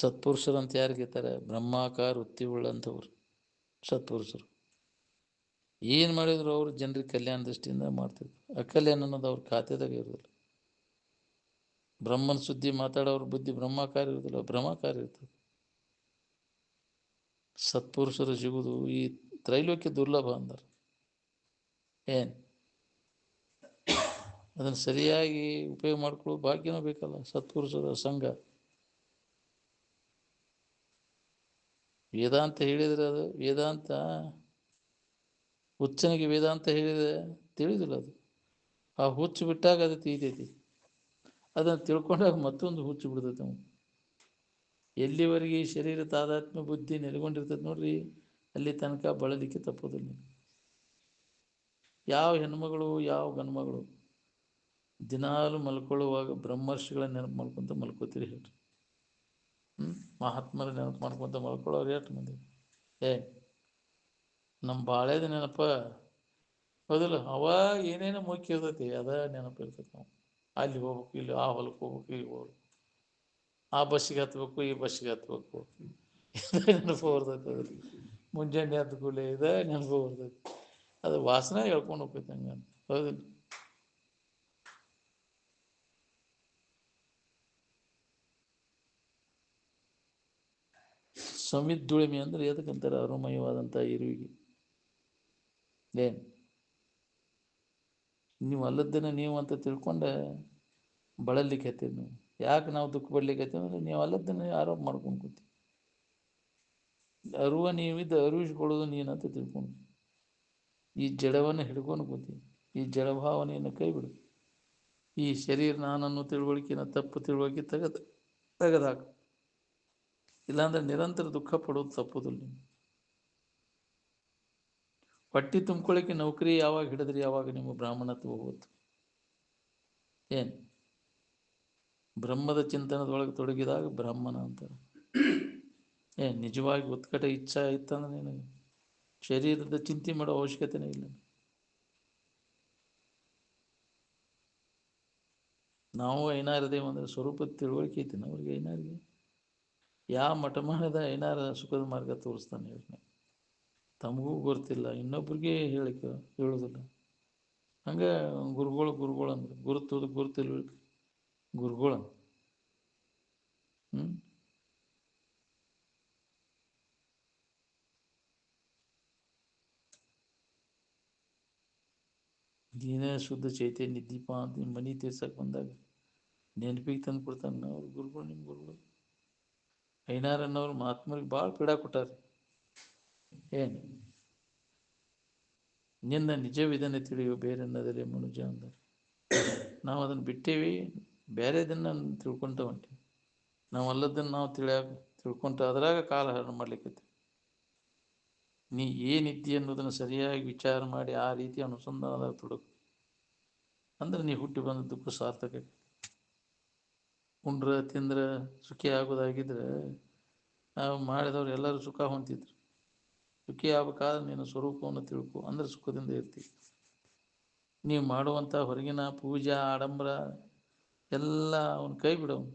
ಸತ್ಪುರುಷರು ಅಂತ ಯಾರಿಗಿರ್ತಾರೆ? ಬ್ರಹ್ಮಾಕಾರ ವೃತ್ತಿ ಉಳ್ಳಂಥವ್ರು ಸತ್ಪುರುಷರು. ಏನು ಮಾಡಿದ್ರು ಅವರು ಜನರಿಗೆ ಕಲ್ಯಾಣ ದೃಷ್ಟಿಯಿಂದ ಮಾಡ್ತಿದ್ರು. ಅಕಲ್ಯಾಣ ಅನ್ನೋದು ಅವ್ರ ಖಾತೆದಾಗ ಇರೋದಿಲ್ಲ. ಬ್ರಹ್ಮನ ಸುದ್ದಿ ಮಾತಾಡೋರ ಬುದ್ಧಿ ಬ್ರಹ್ಮಾಕಾರ ಇರೋದಿಲ್ಲ, ಭ್ರಮಾಕಾರ ಇರ್ತದೆ. ಸತ್ಪುರುಷರು ಸಿಗುವುದು ಈ ತ್ರೈಲೋಕ್ಯ ದುರ್ಲಭ ಅಂದರು. ಏನು ಅದನ್ನು ಸರಿಯಾಗಿ ಉಪಯೋಗ ಮಾಡ್ಕೊಳ್ಳೋ ಭಾಗ್ಯನೂ ಬೇಕಲ್ಲ. ಸತ್ಪುರುಷರ ಸಂಘ. ವೇದಾಂತ ಹೇಳಿದರೆ ಅದು ವೇದಾಂತ ಹುಚ್ಚನಿಗೆ ವೇದಾಂತ ಹೇಳಿದರೆ ತಿಳಿದಿಲ್ಲ. ಅದು ಆ ಹುಚ್ಚು ಬಿಟ್ಟಾಗ ಅದು ತೀತೈತಿ. ಅದನ್ನು ತಿಳ್ಕೊಂಡಾಗ ಮತ್ತೊಂದು ಹುಚ್ಚು ಬಿಡ್ತೈತೆ ಅವನು. ಎಲ್ಲಿವರೆಗೆ ಈ ಶರೀರ ತಾದಾತ್ಮ್ಯ ಬುದ್ಧಿ ನೆಲೆಗೊಂಡಿರ್ತದೆ ನೋಡ್ರಿ, ಅಲ್ಲಿ ತನಕ ಬಳಲಿಕ್ಕೆ ತಪ್ಪೋದಿಲ್ಲ. ಯಾವ ಹೆಣ್ಮಗಳು ಯಾವ ಗಂಡ್ಮಗಳು ದಿನಾಲು ಮಲ್ಕೊಳ್ಳುವಾಗ ಬ್ರಹ್ಮರ್ಷಿಗಳ ನೆನಪು ಮಾಡ್ಕೊತ ಮಲ್ಕೋತೀರಿ ಹೇಳ್ರಿ? ಮಹಾತ್ಮರ ನೆನಪು ಮಾಡ್ಕೊತ ಮಲ್ಕೊಳ್ಳೋರು ಎಷ್ಟು ಮಂದಿ? ನಮ್ಮ ಬಾಳೆದ ನೆನಪ ಹೌದಿಲ್ಲ? ಅವಾಗ ಏನೇನೋ ಮುಖ್ಯ ಇರ್ತೈತಿ, ಅದ ನೆನಪು ಇರ್ತೈತಿ. ನಾವು ಅಲ್ಲಿ ಹೋಗ್ಬೇಕು, ಇಲ್ಲಿ ಆ ಹೊಲಕ್ಕೆ ಹೋಗ್ಬೇಕು, ಇಲ್ಲಿ ಹೋಗ್ಬೇಕು, ಆ ಬಸ್ಸಿಗೆ ಹತ್ಬೇಕು, ಈ ಬಸ್ಸಿಗೆ ಹತ್ಬೇಕು, ಇದೇ ನೆನಪು ಬರ್ತೈತೆ. ಅದ್ರಲ್ಲಿ ಮುಂಜಾನೆ ಎದ್ದ ಕೂಡಲೇ ಇದೇ ನೆನಪು ಬರ್ತೈತಿ. ಅದು ವಾಸನೆ ಹೇಳ್ಕೊಂಡು ಹೋಗ್ತೈತೆ ಹಂಗಂತ. ಹೌದಿಲ್ಲ? ಸಮಿದ್ದುಳಿಮೆ ಅಂದ್ರೆ ಎದಕ್ಕಂತಾರೆ? ಅರುಮಯವಾದಂಥ ಇರುವಿಗೆ. ಏನು ನೀವು ಅಲ್ಲದ್ದೇನೆ ನೀವು ಅಂತ ತಿಳ್ಕೊಂಡೆ ಬಳಲಿಕ್ಕೆ ಹತ್ತೀರಿ ನೀವು. ಯಾಕೆ ನಾವು ದುಃಖ ಪಡ್ಲಿಕ್ಕೆ ಹತ್ತೀವಿ ಅಂದರೆ ನೀವು ಅಲ್ಲದ್ದೇನೆ ಆರೋಪ ಮಾಡ್ಕೊಂಡು ಕೂತೀವಿ. ಅರುವ ನೀವಿದ್ದು ಅರಿವಿಸ್ಕೊಳ್ಳೋದು ನೀನಂತ ತಿಳ್ಕೊಂಡು ಈ ಜಡವನ್ನು ಹಿಡ್ಕೊಂಡು ಕೂತೀವಿ. ಈ ಜಡಭಾವನೆಯನ್ನು ಕೈ ಬಿಡು. ಈ ಶರೀರ ನಾನನ್ನು ತಿಳುವಳಿಕೆನ ತಪ್ಪು ತಿಳುವಳಿಕೆ ತೆಗೆದಾಕ. ಇಲ್ಲಾಂದ್ರೆ ನಿರಂತರ ದುಃಖ ಪಡೋದು ತಪ್ಪೋದಿಲ್ಲ. ನೀವು ಹೊಟ್ಟಿ ತುಂಬ್ಕೊಳ್ಳಿಕ್ಕೆ ನೌಕರಿ ಯಾವಾಗ ಹಿಡಿದ್ರಿ ಯಾವಾಗ ನಿಮ್ಮ ಬ್ರಾಹ್ಮಣತ್ವ ಹೋಗುತ್ತೆ. ಏನು ಬ್ರಹ್ಮದ ಚಿಂತನದೊಳಗೆ ತೊಡಗಿದಾಗ ಬ್ರಾಹ್ಮಣ ಅಂತಾರೆ. ನಿಜವಾಗಿ ಉತ್ಕಟ ಇಚ್ಛಾ ಇತ್ತಂದ್ರೆ ನಿನಗೆ ಶರೀರದ ಚಿಂತೆ ಮಾಡೋ ಅವಶ್ಯಕತೆನೇ ಇಲ್ಲ. ನಾವು ಐನಾರದೇವ ಅಂದರೆ ಸ್ವರೂಪದ ತಿಳುವಳಿಕೆ ಐತಿ ಅವ್ರಿಗೆ. ಐನಾರಿಗೆ ಯಾವ ಮಠಮಾನದ ಐನಾರ ಸುಖದ ಮಾರ್ಗ ತೋರಿಸ್ತಾನೆ ಹೇಳಿ? ತಮಗೂ ಗೊತ್ತಿಲ್ಲ, ಇನ್ನೊಬ್ರಿಗೆ ಹೇಳೋದಿಲ್ಲ. ಹಂಗೆ ಗುರುಗಳು ಅಂದ್ರೆ ಗುರುತಿಲ್ವ ಗುರುಗಳು. ನೀನೇ ಶುದ್ಧ ಚೈತನ್ಯ ದೀಪ ಅಂತ ನಿಮ್ಮ ಮನೆ ತೀರ್ಸಕ್ಕೆ ಬಂದಾಗ ನೆನಪಿಗೆ ತಂದು ಕೊಡ್ತಾನೆ ಅವ್ರ ಗುರುಗಳು. ನಿಮ್ಮ ಗುರುಗಳು ಐನಾರನ್ನವ್ರು ಮಹಾತ್ಮರಿಗೆ ಭಾಳ ಪೀಡಾ ಕೊಟ್ಟಾರೆ. ಏನು ನಿನ್ನ ನಿಜವಿದನೆ ತಿಳಿಯೋ ಬೇರೆನ್ನದಲ್ಲಿ ಮನುಜ ಅಂದರು. ನಾವು ಅದನ್ನು ಬಿಟ್ಟೇವಿ, ಬೇರೆದನ್ನು ತಿಳ್ಕೊಂತ ಹೊಂಟೀವಿ. ನಾವು ಅಲ್ಲದನ್ನು ನಾವು ತಿಳ್ಕೊಂತ ಅದ್ರಾಗ ಕಾಲ ಹರಣ ಮಾಡ್ಲಿಕ್ಕೆ. ನೀ ಏನಿದ್ದಿ ಅನ್ನೋದನ್ನು ಸರಿಯಾಗಿ ವಿಚಾರ ಮಾಡಿ ಆ ರೀತಿ ಅನುಸಂಧಾನದಾಗ ತೊಡಗು. ಅಂದ್ರೆ ನೀ ಹುಟ್ಟಿ ಬಂದದ್ದಕ್ಕೂ ಸಾರ್ಥಕ. ಉಂಡ್ರ ತಿಂದ್ರೆ ಸುಖಿ ಆಗೋದಾಗಿದ್ರೆ ನಾವು ಮಾಡಿದವ್ರು ಎಲ್ಲರೂ ಸುಖ ಹೊಂತಿದ್ರು. ಸುಖಿ ಆಗ್ಬೇಕಾದ್ರೆ ನೀನು ಸ್ವರೂಪವನ್ನು ತಿಳ್ಕೊ, ಅಂದ್ರೆ ಸುಖದಿಂದ ಇರ್ತೀವಿ. ನೀವು ಮಾಡುವಂಥ ಹೊರಗಿನ ಪೂಜಾ ಆಡಂಬರ ಎಲ್ಲ ಅವನ ಕೈ ಬಿಡವನು.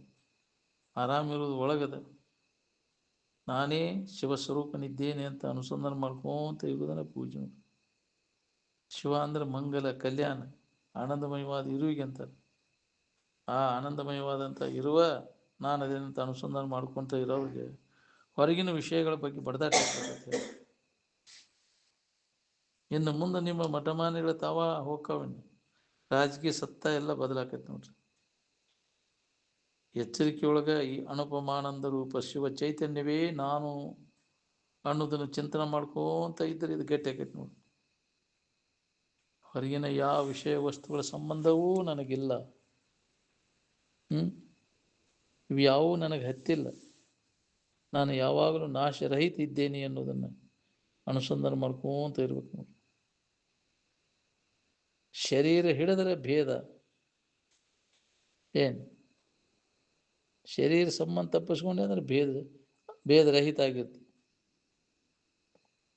ಆರಾಮಿರೋದು ಒಳಗದ. ನಾನೇ ಶಿವಸ್ವರೂಪನಿದ್ದೇನೆ ಅಂತ ಅನುಸಂಧಾನ ಮಾಡ್ಕೊಂತ ಇರೋದನ್ನ ಪೂಜೆ. ಶಿವ ಅಂದ್ರೆ ಮಂಗಲ, ಕಲ್ಯಾಣ, ಆನಂದಮಯವಾದ ಇರುವಿಗೆ ಅಂತಾರೆ. ಆ ಆನಂದಮಯವಾದಂಥ ಇರುವ ನಾನು ಅದೇನಂತ ಅನುಸಂಧಾನ ಮಾಡ್ಕೊತ ಇರೋರಿಗೆ ಹೊರಗಿನ ವಿಷಯಗಳ ಬಗ್ಗೆ ಬಡದಾಟ ಆಗ್ತದೆ. ಇನ್ನು ಮುಂದೆ ನಿಮ್ಮ ಮಠಮಾನಿಗಳ ತಾವ ಹೋಗ್ಕವಣ್ಣಿ ರಾಜಕೀಯ ಸತ್ತ ಎಲ್ಲ ಬದಲಾಕೈತೆ ನೋಡ್ರಿ. ಎಚ್ಚರಿಕೆಯೊಳಗೆ ಈ ಅನುಪಮಾನಂದ ರೂಪ ಶಿವ ಚೈತನ್ಯವೇ ನಾನು ಅನ್ನೋದನ್ನು ಚಿಂತನೆ ಮಾಡ್ಕೋತ ಇದ್ದರೆ ಇದು ಗಟ್ಟಿ ಆಕೈತೆ ನೋಡಿ. ಹೊರಗಿನ ಯಾವ ವಿಷಯ ವಸ್ತುಗಳ ಸಂಬಂಧವೂ ನನಗಿಲ್ಲ. ಇವು ಯಾವುವು ನನಗೆ ಹತ್ತಿಲ್ಲ. ನಾನು ಯಾವಾಗಲೂ ನಾಶರಹಿತ ಇದ್ದೇನೆ ಅನ್ನೋದನ್ನು ಅನುಸಂಧಾನ ಮಾಡ್ಕೋತ ಇರ್ಬೇಕು ನೋಡಿ. ಶರೀರ ಹಿಡಿದರೆ ಭೇದ. ಏನು ಶರೀರ ಸಂಬಂಧ ತಪ್ಪಿಸ್ಕೊಂಡೆ ಅಂದ್ರೆ ಭೇದರಹಿತ ಆಗಿರ್ತೀವಿ.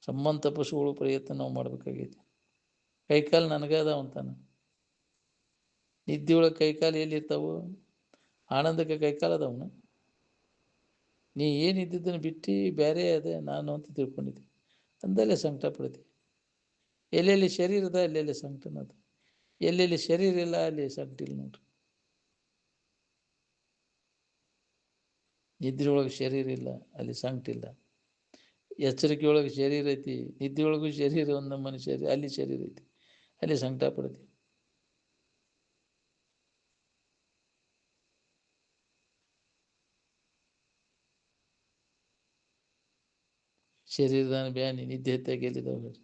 ಸಂಬಂಧ ತಪ್ಪಿಸ್ಕೊಳ್ಳೋ ಪ್ರಯತ್ನ ನಾವು ಮಾಡಬೇಕಾಗೈತಿ. ಕೈಕಾಲು ನನಗೆ ಅದಾವ ಅಂತಾನೆ. ನಿದ್ದೆಯೊಳಗೆ ಕೈಕಾಲು ಎಲ್ಲಿರ್ತಾವು? ಆನಂದಕ್ಕೆ ಕೈಕಾಲು ಅದಾವನ? ನೀ ಏನಿದ್ದದನ್ನು ಬಿಟ್ಟು ಬೇರೆ ಅದೇ ನಾನು ಅಂತ ತಿಳ್ಕೊಂಡಿದ್ದೆ, ಅಂದಲ್ಲೇ ಸಂಕಟ ಪಡ್ತಿ. ಎಲ್ಲೆಲ್ಲಿ ಶರೀರದ ಅಲ್ಲೆಲ್ಲಿ ಸಂಕಟನದು, ಎಲ್ಲೆಲ್ಲಿ ಶರೀರ ಇಲ್ಲ ಅಲ್ಲಿ ಸಂಕಟ ಇಲ್ಲ ನೋಡ್ರಿ. ನಿದ್ರೆ ಒಳಗೆ ಶರೀರ ಇಲ್ಲ ಅಲ್ಲಿ ಸಂಕಟ ಇಲ್ಲ, ಎಚ್ಚರಿಕೆ ಒಳಗೆ ಶರೀರ ಐತಿ, ನಿದ್ದೆ ಒಳಗೂ ಶರೀರ ಒಂದು ಮನುಷ್ಯ ಅಲ್ಲಿ ಶರೀರ ಐತಿ, ಅಲ್ಲಿ ಸಂಕಟ ಪಡ್ತಿ. ಶರೀರದಾನ ಬ್ಯಾನಿ ನಿದ್ದೆ ಹೆಚ್ಚಾಗಿ ಎಲ್ಲಿದ್ದಾವೆ ಹೇಳ್ರಿ.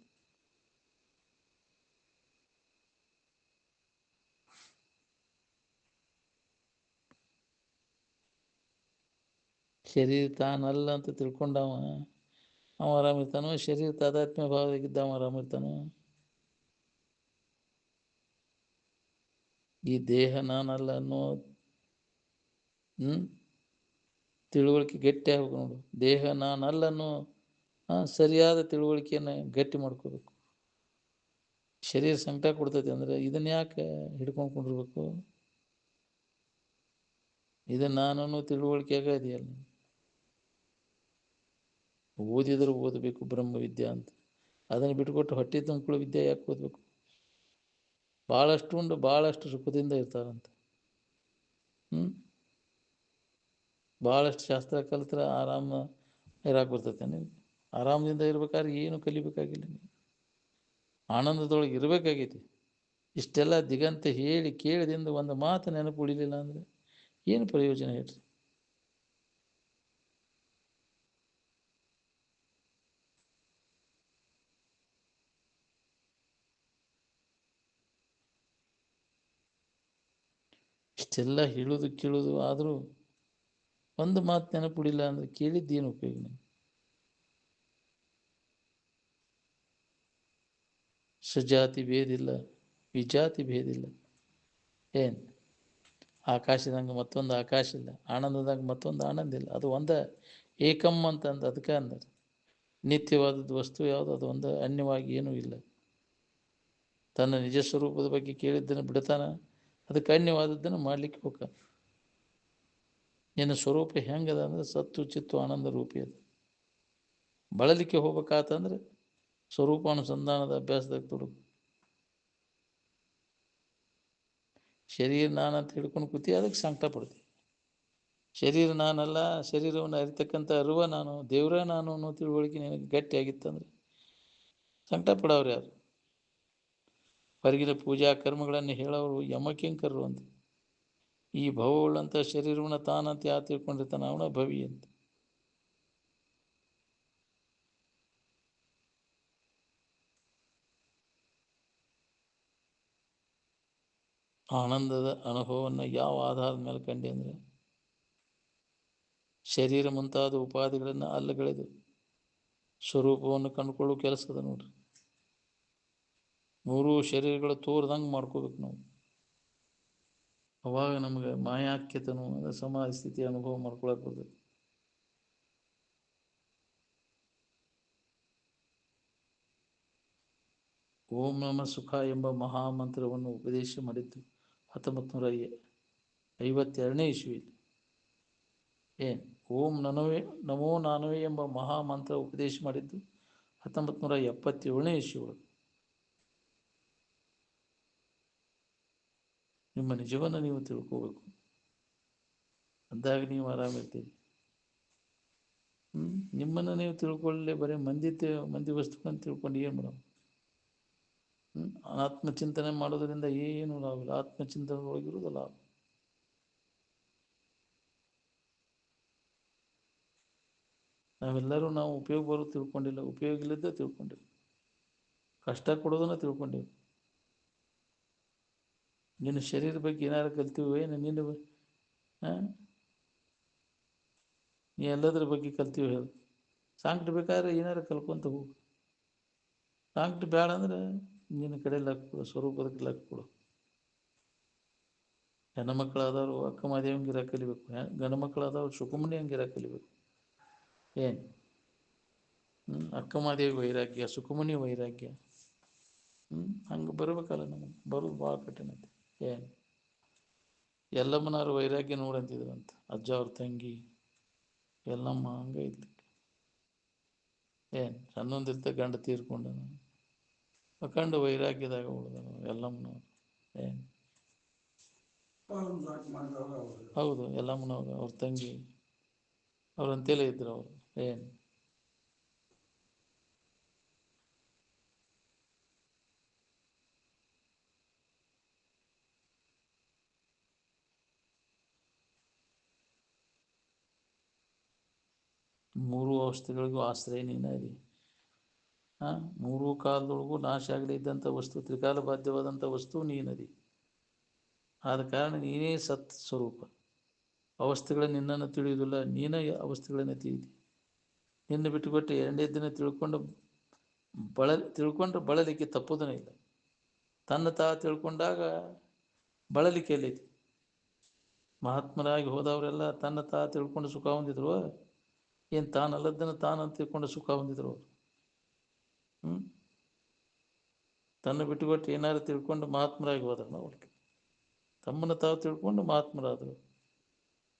ಶರೀರ ತಾನಲ್ಲ ಅಂತ ತಿಳ್ಕೊಂಡವ ಅವ ಆರಾಮಿರ್ತಾನೋ, ಶರೀರ ತಾದಾತ್ಮ್ಯ ಭಾವದಾಗಿದ್ದ ಅವ ಆರಾಮಿರ್ತಾನೋ. ಈ ದೇಹ ನಾನಲ್ಲ ಅನ್ನೋ ತಿಳುವಳಿಕೆ ಗಟ್ಟಿ ಆಗ್ಬೇಕು ನೋಡು. ದೇಹ ನಾನಲ್ಲ ಅನ್ನೋ ಸರಿಯಾದ ತಿಳುವಳಿಕೆಯನ್ನು ಗಟ್ಟಿ ಮಾಡ್ಕೋಬೇಕು. ಶರೀರ ಸಂಕಟ ಕೊಡ್ತೈತಿ ಅಂದರೆ ಇದನ್ನ ಯಾಕೆ ಹಿಡ್ಕೊಂಡ್ಕೊಂಡಿರ್ಬೇಕು? ಇದನ್ನು ನಾನು ತಿಳುವಳಿಕೆಯಾಗ ಇದೆಯಲ್ಲ. ಓದಿದ್ರೆ ಓದಬೇಕು ಬ್ರಹ್ಮವಿದ್ಯಾ ಅಂತ, ಅದನ್ನು ಬಿಟ್ಕೊಟ್ಟು ಹೊಟ್ಟೆ ತುಂಬಿಕೊಳ್ಳೋ ವಿದ್ಯೆ ಯಾಕೆ ಓದಬೇಕು? ಭಾಳಷ್ಟು ಉಂಡು ಭಾಳಷ್ಟು ಸುಖದಿಂದ ಇರ್ತಾರಂತೆ. ಭಾಳಷ್ಟು ಶಾಸ್ತ್ರ ಕಲಿತ್ರೆ ಆರಾಮ ಇರಾಕ್ ಬರ್ತೈತೆ ನಿಮ್ಗೆ. ಆರಾಮದಿಂದ ಇರ್ಬೇಕಾದ್ರೆ ಏನು ಕಲಿಬೇಕಾಗಿಲ್ಲ, ನೀವು ಆನಂದದೊಳಗೆ ಇರಬೇಕಾಗೈತಿ. ಇಷ್ಟೆಲ್ಲ ದಿಗಂತ ಹೇಳಿ ಕೇಳಿದಿಂದ ಒಂದು ಮಾತು ನೆನಪು ಉಳಿಲಿಲ್ಲ ಅಂದರೆ ಏನು ಪ್ರಯೋಜನ ಹೇಳ್ರಿ? ಇಷ್ಟೆಲ್ಲ ಹೇಳೋದು ಕೇಳೋದು ಆದರೂ ಒಂದು ಮಾತು ನೆನಪು ಉಳಿಲ್ಲ ಅಂದರೆ ಕೇಳಿದ್ದೇನು ಉಪಯೋಗ? ನೀವು ಸಜಾತಿ ಭೇದ ಇಲ್ಲ, ವಿಜಾತಿ ಭೇದ ಇಲ್ಲ. ಏನು ಆಕಾಶದಂಗೆ ಮತ್ತೊಂದು ಆಕಾಶ ಇಲ್ಲ, ಆನಂದದಾಗ ಮತ್ತೊಂದು ಆನಂದ ಇಲ್ಲ. ಅದು ಒಂದೇ ಏಕಮ್ ಅಂತಂದು ಅದಕ್ಕೆ ಅಂದ್ರೆ ನಿತ್ಯವಾದದ್ದು ವಸ್ತು ಯಾವುದು, ಅದು ಒಂದು ಅನ್ಯವಾಗಿ ಏನೂ ಇಲ್ಲ. ತನ್ನ ನಿಜ ಸ್ವರೂಪದ ಬಗ್ಗೆ ಕೇಳಿದ್ದನ್ನು ಬಿಡ್ತಾನ, ಅದಕ್ಕೆ ಅನ್ಯವಾದದ್ದನ್ನು ಮಾಡಲಿಕ್ಕೆ ಹೋಗ. ನಿನ್ನ ಸ್ವರೂಪ ಹೆಂಗದ ಅಂದರೆ ಸತ್ತು ಚಿತ್ತು ಆನಂದ ರೂಪಿ ಅದು. ಬಳಲಿಕ್ಕೆ ಹೋಗ್ಬೇಕಾತಂದ್ರೆ ಸ್ವರೂಪಾನುಸಂಧಾನದ ಅಭ್ಯಾಸದಾಗ ತೊಡಗು. ಶರೀರ ನಾನಂತ ಹಿಡ್ಕೊಂಡು ಕೂತಿ ಅದಕ್ಕೆ ಸಂಕಟ ಪಡ್ತೀವಿ. ಶರೀರ ನಾನಲ್ಲ, ಶರೀರವನ್ನು ಅರಿತಕ್ಕಂಥ ಅರಿವ ನಾನು, ದೇವರೇ ನಾನು ಅನ್ನೋ ತಿಳುವಳಿಕೆ ನಿನಗೆ ಗಟ್ಟಿಯಾಗಿತ್ತಂದ್ರೆ ಸಂಕಟ ಪಡೋರು ಯಾರು? ಹೊರಗಿನ ಪೂಜಾ ಕರ್ಮಗಳನ್ನು ಹೇಳೋರು ಯಮಕಿಂಕರರು ಅಂತ. ಈ ಭವವುಳ್ಳಂಥ ಶರೀರವನ್ನು ತಾನಂತ ಯಾರು ತಿಳ್ಕೊಂಡಿರ್ತಾನೆ ಅವನ ಭವಿ ಅಂತ. ಆನಂದದ ಅನುಭವವನ್ನು ಯಾವ ಆಧಾರದ ಮೇಲೆ ಕಂಡೆ ಅಂದರೆ ಶರೀರ ಮುಂತಾದ ಉಪಾಧಿಗಳನ್ನು ಅಲ್ಲಗಳೆದು ಸ್ವರೂಪವನ್ನು ಕಂಡುಕೊಳ್ಳೋ ಕೆಲಸದ ನೋಡ್ರಿ. ಮೂರೂ ಶರೀರಗಳು ತೋರ್ದಂಗೆ ಮಾಡ್ಕೋಬೇಕು ನಾವು. ಅವಾಗ ನಮಗೆ ಮಾಯಾಖ್ಯತನು ಸಮಾಧಿ ಸ್ಥಿತಿ ಅನುಭವ ಮಾಡ್ಕೊಳಕ್ಕೆ ಬರ್ತದೆ. ಓಂ ನಮ ಸುಖ ಎಂಬ ಮಹಾಮಂತ್ರವನ್ನು ಉಪದೇಶ ಮಾಡಿದ್ದು 1952ನೇ ಇಸ್ವಿಯಲ್ಲಿ. ಏನು ಓಂ ನಮೋ ನಾನವೇ ಎಂಬ ಮಹಾಮಂತ್ರ ಉಪದೇಶ ಮಾಡಿದ್ದು 1977ನೇ ಇಸ್ವಿಯೊಳಗೆ. ನಿಮ್ಮ ನಿಜವನ್ನು ನೀವು ತಿಳ್ಕೋಬೇಕು, ಅಂದಾಗ ನೀವು ಆರಾಮಿರ್ತೀರಿ. ನಿಮ್ಮನ್ನು ನೀವು ತಿಳ್ಕೊಳ್ಳೆ ಬರೀ ಮಂದಿ ವಸ್ತುಗಳನ್ನು ತಿಳ್ಕೊಂಡು ಏನು ಮಾಡೋದು? ಆತ್ಮಚಿಂತನೆ ಮಾಡೋದರಿಂದ ಏನು ಲಾಭ ಇಲ್ಲ. ಆತ್ಮಚಿಂತನೆ ಒಳಗಿರೋದು ಲಾಭ. ನಾವೆಲ್ಲರೂ ನಾವು ಉಪಯೋಗ ಬರೋದು ತಿಳ್ಕೊಂಡಿಲ್ಲ, ಉಪಯೋಗ ಇಲ್ಲದ್ದೇ ತಿಳ್ಕೊಂಡಿಲ್ಲ, ಕಷ್ಟ ಕೊಡೋದನ್ನ ತಿಳ್ಕೊಂಡಿವಿ. ನಿನ್ನ ಶರೀರ ಬಗ್ಗೆ ಏನಾರು ಕಲ್ತೀವಿ ಏನು? ನಿನ್ನ ನೀ ಎಲ್ಲದ್ರ ಬಗ್ಗೆ ಕಲ್ತೀವಿ ಹೇಳು. ಸಾಂಕ್ಟ್ ಬೇಕಾದ್ರೆ ಏನಾರು ಕಲ್ಕೊಂತ ಹೋಗು. ಸಾಂಕ್ಟ್ ಬೇಡ ಅಂದ್ರೆ ನಿನ್ನ ಕಡೆ ಲಕ್ ಕೊಡು, ಸ್ವರೂಪದಕ್ಕೆ ಲಕ್ ಕೊಡು. ಹೆಣ್ಣು ಮಕ್ಕಳಾದವರು ಅಕ್ಕ ಮಾದೇವಿ ಹಂಗಿರ ಕಲಿಬೇಕು, ಗಂಡು ಮಕ್ಕಳಾದವ್ರು ಸುಖಮನಿ ಹಂಗಿರ ಕಲಿಬೇಕು. ಏನು ಅಕ್ಕ ಮಾದೇವಿ ವೈರಾಗ್ಯ, ಸುಖಮನಿ ವೈರಾಗ್ಯ, ಹಂಗೆ ಬರ್ಬೇಕಲ್ಲ. ನಮಗೆ ಬರೋದು ಭಾಳ ಕಠಿಣ ಐತಿ. ಏನು ಎಲ್ಲಮ್ಮನವ್ರ ವೈರಾಗ್ಯ ನೋಡಂತಿದ್ರಂತ, ಅಜ್ಜ ಅವ್ರ ತಂಗಿ ಎಲ್ಲಮ್ಮ ಹಂಗೈತಿ. ಏನು ಸಣ್ಣೊಂದಿರ್ತ ಗಂಡ ತೀರ್ಕೊಂಡನು, ಅಖಂಡ ವೈರಾಗ್ಯದಾಗ ಉಳಿದನು ಎಲ್ಲಮ್ಮನವ್ರು. ಏನು ಹೌದು, ಎಲ್ಲಮ್ಮನವ್ರು ಅವ್ರ ತಂಗಿ ಅವ್ರಂತೆಲೇ ಇದ್ರು ಅವರು. ಏನು ಮೂರು ಅವಸ್ಥೆಗಳಿಗೂ ಆಶ್ರಯ ನೀನು ಅದಿ. ಮೂರು ಕಾಲದೊಳಗೂ ನಾಶ ಆಗಲಿದ್ದಂಥ ವಸ್ತು, ತ್ರಿಕಾಲ ಬಾಧ್ಯವಾದಂಥ ವಸ್ತು ನೀನದಿ. ಆದ ಕಾರಣ ನೀನೇ ಸತ್ ಸ್ವರೂಪ. ಅವಸ್ಥೆಗಳು ನಿನ್ನನ್ನು ತಿಳಿಯುವುದಿಲ್ಲ, ನೀನೇ ಅವಸ್ಥೆಗಳನ್ನು ತಿಳಿದಿ. ನಿನ್ನ ಬಿಟ್ಟುಕೊಟ್ಟು ಎರಡನೇ ದಿನ ತಿಳ್ಕೊಂಡ್ರೆ ಬಳಲಿಕ್ಕೆ ತಪ್ಪುದನೇ ಇಲ್ಲ. ತನ್ನ ತಿಳ್ಕೊಂಡಾಗ ಬಳಲಿಕೆ ಎಲ್ಲೈತಿ. ಮಹಾತ್ಮರಾಗಿ ಹೋದವರೆಲ್ಲ ತನ್ನ ತಿಳ್ಕೊಂಡು ಸುಖ ಹೊಂದಿದ್ರು. ಏನು ತಾನಲ್ಲದನ್ನು ತಾನಂತ ತಿಳ್ಕೊಂಡು ಸುಖ ಹೊಂದಿದ್ರು ಅವರು. ತನ್ನ ಬಿಟ್ಟುಕೊಟ್ಟು ಏನಾರು ತಿಳ್ಕೊಂಡು ಮಹಾತ್ಮರಾಗಿ ಹೋದ್ರು ಅವ್ರಿಗೆ. ತಮ್ಮನ್ನು ತಾವು ತಿಳ್ಕೊಂಡು ಮಹಾತ್ಮರಾದರು.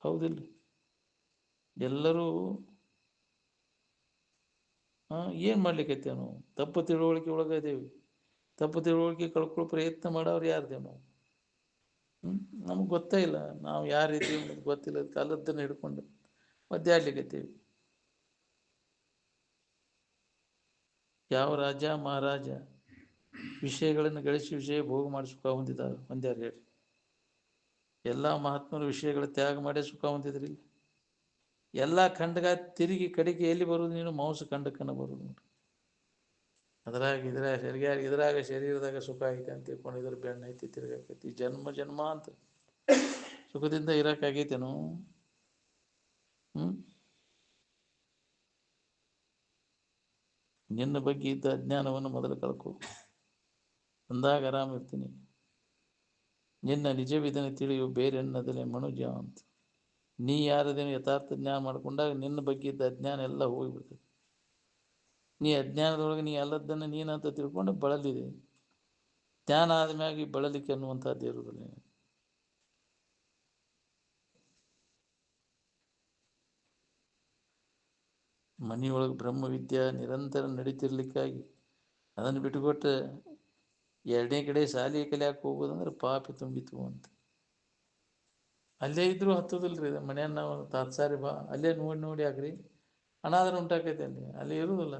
ಹೌದಿಲ್ಲ? ಎಲ್ಲರೂ ಏನು ಮಾಡ್ಲಿಕ್ಕೈತೇವೆ ನಾವು? ತಪ್ಪು ತಿಳುವಳಿಕೆ ಒಳಗಿದ್ದೇವೆ. ತಪ್ಪು ತಿಳುವಳಿಕೆ ಕಳ್ಕೊಳ್ಳೋ ಪ್ರಯತ್ನ ಮಾಡೋರು ಯಾರ್ದೇವು ನಾವು? ನಮಗೆ ಗೊತ್ತೇ ಇಲ್ಲ ನಾವು ಯಾರಿದ್ದೀವಿ ಅನ್ನೋದು ಗೊತ್ತಿಲ್ಲ. ಕಾಲದ್ದನ್ನು ಹಿಡ್ಕೊಂಡು ಒದ್ದಾಡ್ಲಿಕ್ಕೈತೀವಿ. ಯಾವ ರಾಜ ಮಹಾರಾಜ ವಿಷಯಗಳನ್ನು ಗಳಿಸಿ ವಿಷಯ ಭೋಗ ಮಾಡಿ ಸುಖ ಹೊಂದ್ಯಾರ ಹೇಳಿ? ಎಲ್ಲ ಮಹಾತ್ಮರು ವಿಷಯಗಳ ತ್ಯಾಗ ಮಾಡಿ ಸುಖ ಹೊಂದಿದ್ರಿ. ಎಲ್ಲ ಖಂಡಗ ತಿರುಗಿ ಕಡೆಗೆ ಎಲ್ಲಿ ಬರುವುದು? ನೀನು ಮಾಂಸ ಖಂಡಕ್ಕನ ಬರುವುದು ನೋಡಿ. ಇದ್ರಾಗ ಶರೀರದಾಗ ಸುಖ ಐತೆ ಅಂತ ತಿಳ್ಕೊಂಡು ಇದ್ರ ಬೆಣ್ಣ ಐತಿ ತಿರ್ಗಾಕೈತಿ. ಜನ್ಮ ಅಂತ ಸುಖದಿಂದ ಇರೋಕ್ಕಾಗೈತೇನು? ನಿನ್ನ ಬಗ್ಗೆ ಇದ್ದ ಅಜ್ಞಾನವನ್ನು ಮೊದಲು ಕಳ್ಕೊ, ಅಂದಾಗ ಆರಾಮಿರ್ತೀನಿ. ನಿನ್ನ ನಿಜವಿದನ್ನು ತಿಳಿಯು ಬೇರೆನ್ನದಲೇ ಮನುಜ ಅಂತ. ನೀ ಯಾರದೇನು ಯಥಾರ್ಥ ಜ್ಞಾನ ಮಾಡ್ಕೊಂಡಾಗ ನಿನ್ನ ಬಗ್ಗೆ ಇದ್ದ ಅಜ್ಞಾನ ಎಲ್ಲ ಹೋಗಿಬಿಡ್ತದೆ. ನೀ ಅಜ್ಞಾನದೊಳಗೆ ನೀ ಅಲ್ಲದನ್ನು ನೀನಂತ ತಿಳ್ಕೊಂಡು ಬಳಲಿದೆ. ಜ್ಞಾನ ಆದ್ಮ್ಯಾಗ ಈ ಬಳಲಿಕೆ ಅನ್ನುವಂಥದ್ದು ಇರುವುದಿಲ್ಲ. ಮನೆಯೊಳಗೆ ಬ್ರಹ್ಮವಿದ್ಯೆ ನಿರಂತರ ನಡೀತಿರ್ಲಿಕ್ಕಾಗಿ ಅದನ್ನು ಬಿಟ್ಟುಕೊಟ್ಟು ಎರಡನೇ ಕಡೆ ಶಾಲೆ ಕಲಿಯಾಕೆ ಹೋಗೋದಂದ್ರೆ ಪಾಪಿ ತುಂಬಿತು ಅಂತ. ಅಲ್ಲೇ ಇದ್ರೂ ಹತ್ತೋದಿಲ್ರಿ. ಮನೆಯನ್ನ ನಾವು ತಾತ್ಸಾರಿ ಬಾ ಅಲ್ಲೇ ನೋಡಿ ಆಗ್ರಿ ಅನಾದ್ರ ಉಂಟಾಕೈತೆ ಅಲ್ಲಿ ಇರುವುದಿಲ್ಲ.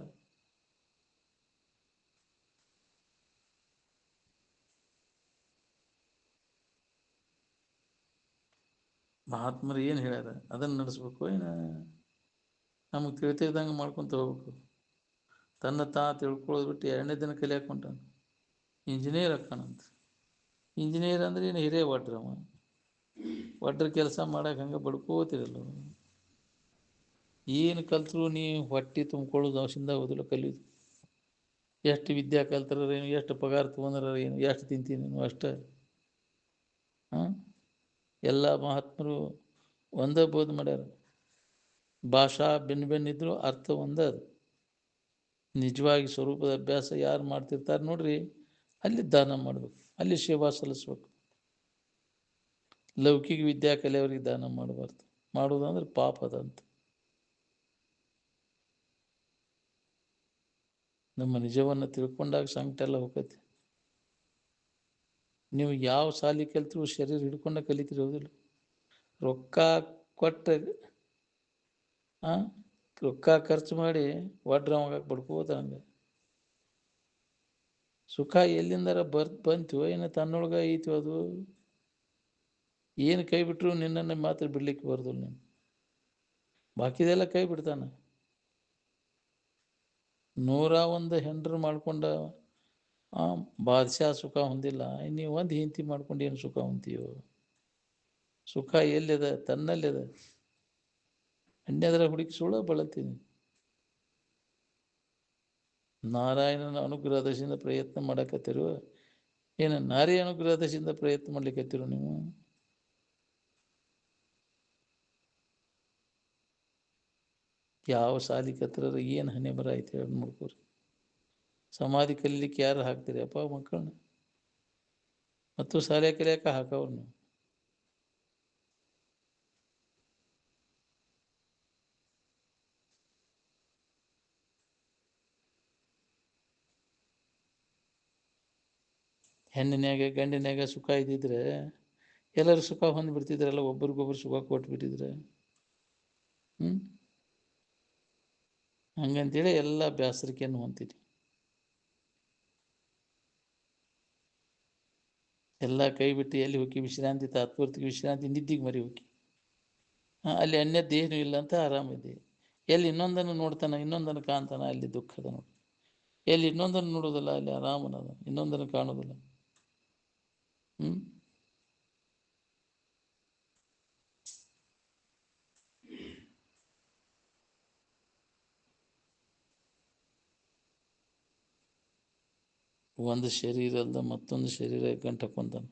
ಮಹಾತ್ಮರು ಏನು ಹೇಳ್ಯಾರ ಅದನ್ನು ನಡೆಸ್ಬೇಕು. ಏನು ನಮಗೆ ತಿಳಿತಿದ್ದಂಗೆ ಮಾಡ್ಕೊತ ಹೋಗ್ಬೇಕು. ತನ್ನ ತಿಳ್ಕೊಳ್ಳೋದು ಬಿಟ್ಟು ಎರಡನೇ ದಿನ ಕಲಿಯಾಕೆ ಹೊಂಟಾನ. ಇಂಜಿನಿಯರ್ ಹಾಕಾನಂತ. ಇಂಜಿನಿಯರ್ ಅಂದ್ರೆ ಏನು ಹಿರೇ ಒಡ್ರ ಕೆಲಸ ಮಾಡಕ್ಕೆ ಹಂಗೆ ಬಡ್ಕೋತಿರಲ್ಲ. ಏನು ಕಲ್ತರು ನೀ ಹೊಟ್ಟೆ ತುಂಬ್ಕೊಳ್ಳೋದು ಅವಶ್ಯದಿಂದ ಓದಲು ಕಲಿಯೋದು. ಎಷ್ಟು ವಿದ್ಯಾ ಕಲ್ತರ ಏನು, ಎಷ್ಟು ಪಗಾರ ತೊಗೊಂಡ್ರ ಏನು, ಎಷ್ಟು ತಿಂತೀನಿ ನೀನು ಅಷ್ಟೇ. ಎಲ್ಲ ಮಹಾತ್ಮರು ಒಂದೇ ಬೋಧ ಮಾಡ್ಯಾರ. ಭಾಷಾ ಬೆನ್ನಿದ್ರು ಅರ್ಥ ಒಂದೇ. ನಿಜವಾಗಿ ಸ್ವರೂಪದ ಅಭ್ಯಾಸ ಯಾರು ಮಾಡ್ತಿರ್ತಾರೆ ನೋಡ್ರಿ, ಅಲ್ಲಿ ದಾನ ಮಾಡಬೇಕು, ಅಲ್ಲಿ ಸೇವಾ ಸಲ್ಲಿಸ್ಬೇಕು. ಲೌಕಿಕ ವಿದ್ಯಾ ಕಲಿಯವ್ರಿಗೆ ದಾನ ಮಾಡಬಾರ್ದು. ಮಾಡೋದಂದ್ರೆ ಪಾಪ ಅದಂತ. ನಮ್ಮ ನಿಜವನ್ನು ತಿಳ್ಕೊಂಡಾಗ ಸಂಕಟ ಎಲ್ಲ ಹೋಗತ್ತೆ. ನೀವು ಯಾವ ಶಾಲೆ ಕಲ್ತರೂ ಶರೀರ ಹಿಡ್ಕೊಂಡ ಕಲಿತಿರೋದಿಲ್ಲ. ರೊಕ್ಕ ಕೊಟ್ಟ ರೊಕ್ಕ ಖರ್ಚು ಮಾಡಿ ಒಡ್ರವಾಗ ಬಡ್ಕೋತ ಹಂಗೆ ಸುಖ ಎಲ್ಲಿಂದಾರ ಬಂತು ಏನು ತನ್ನೊಳಗ ಐತು. ಅದು ಏನು ಕೈ ಬಿಟ್ಟರು ನಿನ್ನನ್ನು ಮಾತ್ರ ಬಿಡ್ಲಿಕ್ಕೆ ಬರೋದಿಲ್ಲ. ನೀನು ಬಾಕಿದೆಲ್ಲ ಕೈ ಬಿಡ್ತಾನ. 101 ಹೆಂಡ್ರು ಮಾಡ್ಕೊಂಡ ಬಾದಶಾ ಸುಖ ಹೊಂದಿಲ್ಲ. ನೀವು ಒಂದು ಹೆಂಡತಿ ಮಾಡ್ಕೊಂಡು ಏನು ಸುಖ ಹೊಂತೀವೋ? ಸುಖ ಎಲ್ಲಿದೆ? ತನ್ನಲ್ಲಿದೆ. ಅನ್ಯದರ ಹುಡುಕಿ ಸುಳ್ಳ ಬಳಲ್ತೀನಿ. ನಾರಾಯಣನ ಅನುಗ್ರಹದಿಂದ ಪ್ರಯತ್ನ ಮಾಡಕತ್ತಿರು. ಏನು ನಾರಿ ಅನುಗ್ರಹದಿಂದ ಪ್ರಯತ್ನ ಮಾಡ್ಲಿಕ್ಕತ್ತಿರು ನೀವು? ಯಾವ ಸಾಲಿ ಕತ್ತಿರ ಏನು ಹಣೆ ಬರ ಐತೆ ಹೇಳಿ ನೋಡ್ಕೋರಿ. ಸಮಾಧಿ ಕಲೀಲಿಕ್ಕೆ ಯಾರು ಹಾಕ್ತೀರಿ ಅಪ್ಪ ಮಕ್ಕಳನ್ನ? ಮತ್ತು ಶಾಲೆ ಕಲಿಯಾಕ ಹಾಕವ್ರು. ಹೆಣ್ಣಿನ್ಯಾಗ ಗಂಡಿನ್ಯಾಗ ಸುಖ ಇದ್ದಿದ್ರೆ ಎಲ್ಲರೂ ಸುಖ ಹೊಂದ್ಬಿಡ್ತಿದ್ರಲ್ಲ, ಒಬ್ರಿಗೊಬ್ರು ಸುಖ ಕೊಟ್ಬಿಟ್ಟಿದ್ರೆ. ಹಂಗಂತೇಳಿ ಎಲ್ಲ ಬೇಸರಿಕೆಯನ್ನು ಹೊಂತೀರಿ. ಎಲ್ಲ ಕೈ ಬಿಟ್ಟು ಎಲ್ಲಿ ಹೋಗಿ ವಿಶ್ರಾಂತಿ, ತಾತ್ಪೂರ್ತಿಗೆ ವಿಶ್ರಾಂತಿ, ನಿದ್ದಿಗೆ ಮರಿ ಹೋಗಿ. ಅಲ್ಲಿ ಅನ್ಯದ್ದೇನೂ ಇಲ್ಲ ಅಂತ ಆರಾಮಿದೆ. ಎಲ್ಲಿ ಇನ್ನೊಂದನ್ನು ನೋಡ್ತಾನೆ, ಇನ್ನೊಂದನ್ನು ಕಾಣ್ತಾನೆ, ಅಲ್ಲಿ ದುಃಖದ ನೋಡಿ. ಎಲ್ಲಿ ಇನ್ನೊಂದನ್ನು ನೋಡೋದಿಲ್ಲ, ಅಲ್ಲಿ ಆರಾಮನದ, ಇನ್ನೊಂದನ್ನು ಕಾಣೋದಿಲ್ಲ. ಒಂದು ಶರೀರ ಅಲ್ಲದ ಮತ್ತೊಂದು ಶರೀರ ಗಂಟಕೊಂತಾನೆ.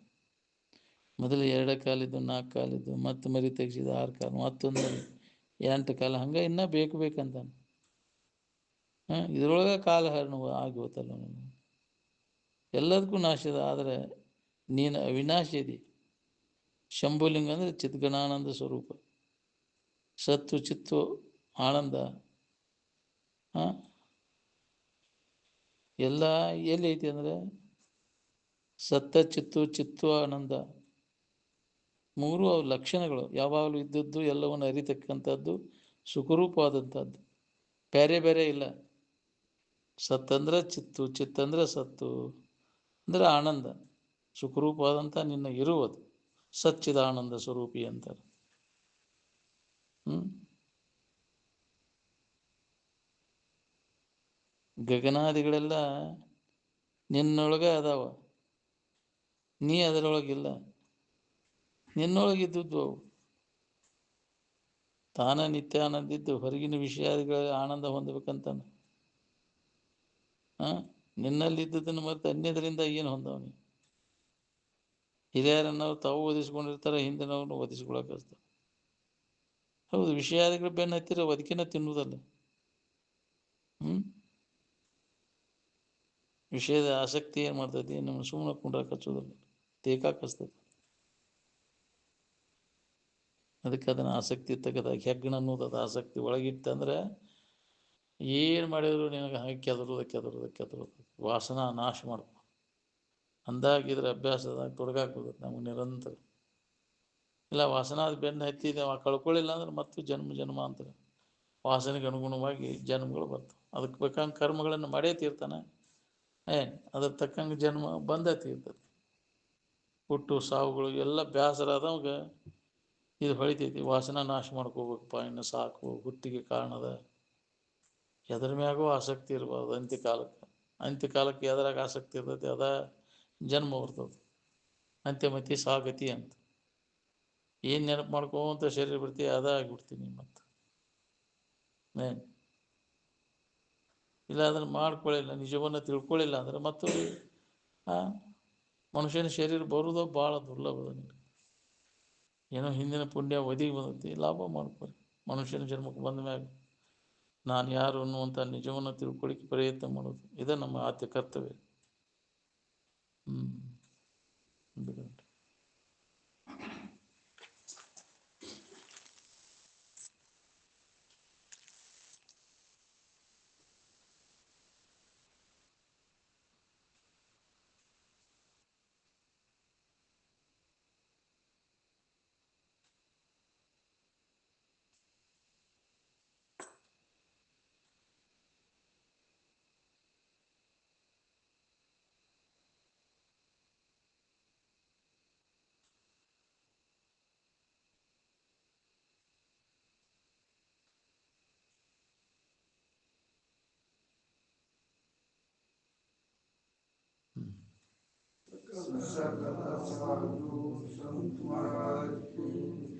ಮೊದಲು 2 ಕಾಲಿದ್ದು 4 ಕಾಲಿದ್ದು, ಮತ್ತೆ ಮರಿ ತೆಗೆಸಿದ 6 ಕಾಲು, ಮತ್ತೊಂದು 8 ಕಾಲು, ಹಂಗೆ ಇನ್ನೂ ಬೇಕು ಬೇಕಂತಾನೆ. ಇದ್ರೊಳಗೆ ಕಾಲು ಹರಣು ಆಗಿ ಹೋತಲ್ಲ ನನಗೆ. ಎಲ್ಲದಕ್ಕೂ ನಾಶದ, ಆದರೆ ನೀನು ಅವಿನಾಶಿ ಇದಿ. ಶಂಭುಲಿಂಗ ಅಂದರೆ ಚಿದ್ಗಣಾನಂದ ಸ್ವರೂಪ, ಸತ್ತು ಚಿತ್ತು ಆನಂದ. ಎಲ್ಲ ಎಲ್ಲಿ ಐತಿ ಅಂದರೆ ಸತ್ತ ಚಿತ್ತು ಚಿತ್ತು ಆನಂದ, ಮೂರು ಅವು ಲಕ್ಷಣಗಳು ಯಾವಾಗಲೂ ಇದ್ದದ್ದು, ಎಲ್ಲವನ್ನು ಅರಿತಕ್ಕಂಥದ್ದು, ಸುಖರೂಪವಾದಂಥದ್ದು, ಬೇರೆ ಬೇರೆ ಇಲ್ಲ. ಸತ್ತಂದ್ರೆ ಚಿತ್ತು, ಚಿತ್ತಂದ್ರೆ ಸತ್ತು ಅಂದರೆ ಆನಂದ, ಸುಖರೂಪವಾದಂಥ ನಿನ್ನ ಇರುವುದು ಸಚ್ಚಿದಾನಂದ ಸ್ವರೂಪಿ ಅಂತಾರೆ. ಗಗನಾದಿಗಳೆಲ್ಲ ನಿನ್ನೊಳಗೆ ಅದಾವ, ನೀ ಅದರೊಳಗಿಲ್ಲ. ನಿನ್ನೊಳಗಿದ್ದದ್ದು ಅವು ತಾನ ನಿತ್ಯ ಆನಂದಿದ್ದು, ಹೊರಗಿನ ವಿಷಯಗಳ ಆನಂದ ಹೊಂದಬೇಕಂತಾನೆ. ನಿನ್ನಲ್ಲಿದ್ದದನ್ನು ಮತ್ತು ಅನ್ಯದರಿಂದ ಏನು ಹೊಂದವನಿ? ಹಿರಿಯರನ್ನವ್ರು ತಾವು ಓದಿಸ್ಕೊಂಡಿರ್ತಾರೆ, ಹಿಂದಿನವ್ರನ್ನ ಓದಿಸ್ಕೊಳಕಸ್ತಾರೆ. ಹೌದು, ವಿಷಯಾದಿಗಳು ಬೆನ್ನು ಹತ್ತಿರ ಅದಕ್ಕಿನ್ನ ತಿನ್ನುವುದಲ್ಲ. ವಿಷಯದ ಆಸಕ್ತಿ ಏನು ಮಾಡ್ತೈತಿ? ನಮ್ಮ ಸುಮ್ಮನೆ ಕುಂಡ್ರಾಕ ಹಚ್ಚೋದಿಲ್ಲ, ತೇಕಾಕಸ್ತೈತಿ. ಅದಕ್ಕೆ ಅದನ್ನು ಆಸಕ್ತಿ ತೆಗೆದ ಹೆಗ್ಗಣ ಅನ್ನೋದು, ಅದು ಆಸಕ್ತಿ ಒಳಗಿತ್ತಂದ್ರೆ ಏನು ಮಾಡಿದ್ರು ನಿನಗೆ ಹಾಗೆ ಕೆದರೋದು ವಾಸನ ನಾಶ ಮಾಡ್ಕೊ. ಅಂದಾಗಿದ್ರೆ ಅಭ್ಯಾಸದಾಗ ತೊಡಗಾಕೋದು ನಮಗೆ ನಿರಂತರ. ಇಲ್ಲ ವಾಸನಾದ ಬೆನ್ನು ಹತ್ತಿದೆ, ಕಳ್ಕೊಳ್ಳಿಲ್ಲ ಅಂದ್ರೆ ಮತ್ತು ಜನ್ಮಾಂತರ ವಾಸನೆಗೆ ಅನುಗುಣವಾಗಿ ಜನ್ಮಗಳು ಬರ್ತವೆ. ಅದಕ್ಕೆ ಬೇಕಂಗೆ ಕರ್ಮಗಳನ್ನು ಮಾಡೇ ತೀರ್ತಾನೆ. ಅದ್ರ ತಕ್ಕಂಗೆ ಜನ್ಮ ಬಂದೇ ತೀರ್ತದೆ. ಹುಟ್ಟು ಸಾವುಗಳು ಎಲ್ಲ ಬೇಸರಾದವಾಗ ಇದು ಹೊಳಿತೈತಿ, ವಾಸನ ನಾಶ ಮಾಡ್ಕೋಬೇಕಪ್ಪ, ಇನ್ನು ಸಾಕು, ಹುಟ್ಟಿಗೆ ಕಾರಣದ. ಎದರ ಮ್ಯಾಗೂ ಆಸಕ್ತಿ ಇರಬಾರ್ದು. ಅಂತ್ಯಕಾಲಕ್ಕೆ ಎದರಾಗ ಆಸಕ್ತಿ ಇರ್ತೈತಿ ಅದ ಜನ್ಮ ಬರ್ತದೆ. ಅಂತ್ಯಮತಿ ಸಾಗತಿ ಅಂತ ಏನು ನೆನಪು ಮಾಡ್ಕೋಂತ ಶರೀರ ಬಿಡ್ತೀವಿ, ಅದ ಆಗಿಬಿಡ್ತೀನಿ ಮತ್ತು. ಇಲ್ಲ ಅದನ್ನು ಮಾಡ್ಕೊಳ್ಳಿಲ್ಲ, ನಿಜವನ್ನು ತಿಳ್ಕೊಳ್ಳಿಲ್ಲ ಅಂದ್ರೆ ಮತ್ತು ಮನುಷ್ಯನ ಶರೀರ ಬರೋದು ಭಾಳ ದುರ್ಲಭದ. ಏನೋ ಹಿಂದಿನ ಪುಣ್ಯ ಒದಗಿ ಬಂದೈತಿ, ಲಾಭ ಮಾಡ್ಕೊಳ್ಳಿ. ಮನುಷ್ಯನ ಜನ್ಮಕ್ಕೆ ಬಂದ ಮ್ಯಾಗ ನಾನು ಯಾರು ಅನ್ನುವಂಥ ನಿಜವನ್ನು ತಿಳ್ಕೊಳ್ಳಿಕ್ಕೆ ಪ್ರಯತ್ನ ಮಾಡೋದು, ಇದೇ ನಮ್ಮ ಆದ್ಯ ಕರ್ತವ್ಯ. सकल साधु संत महाराज की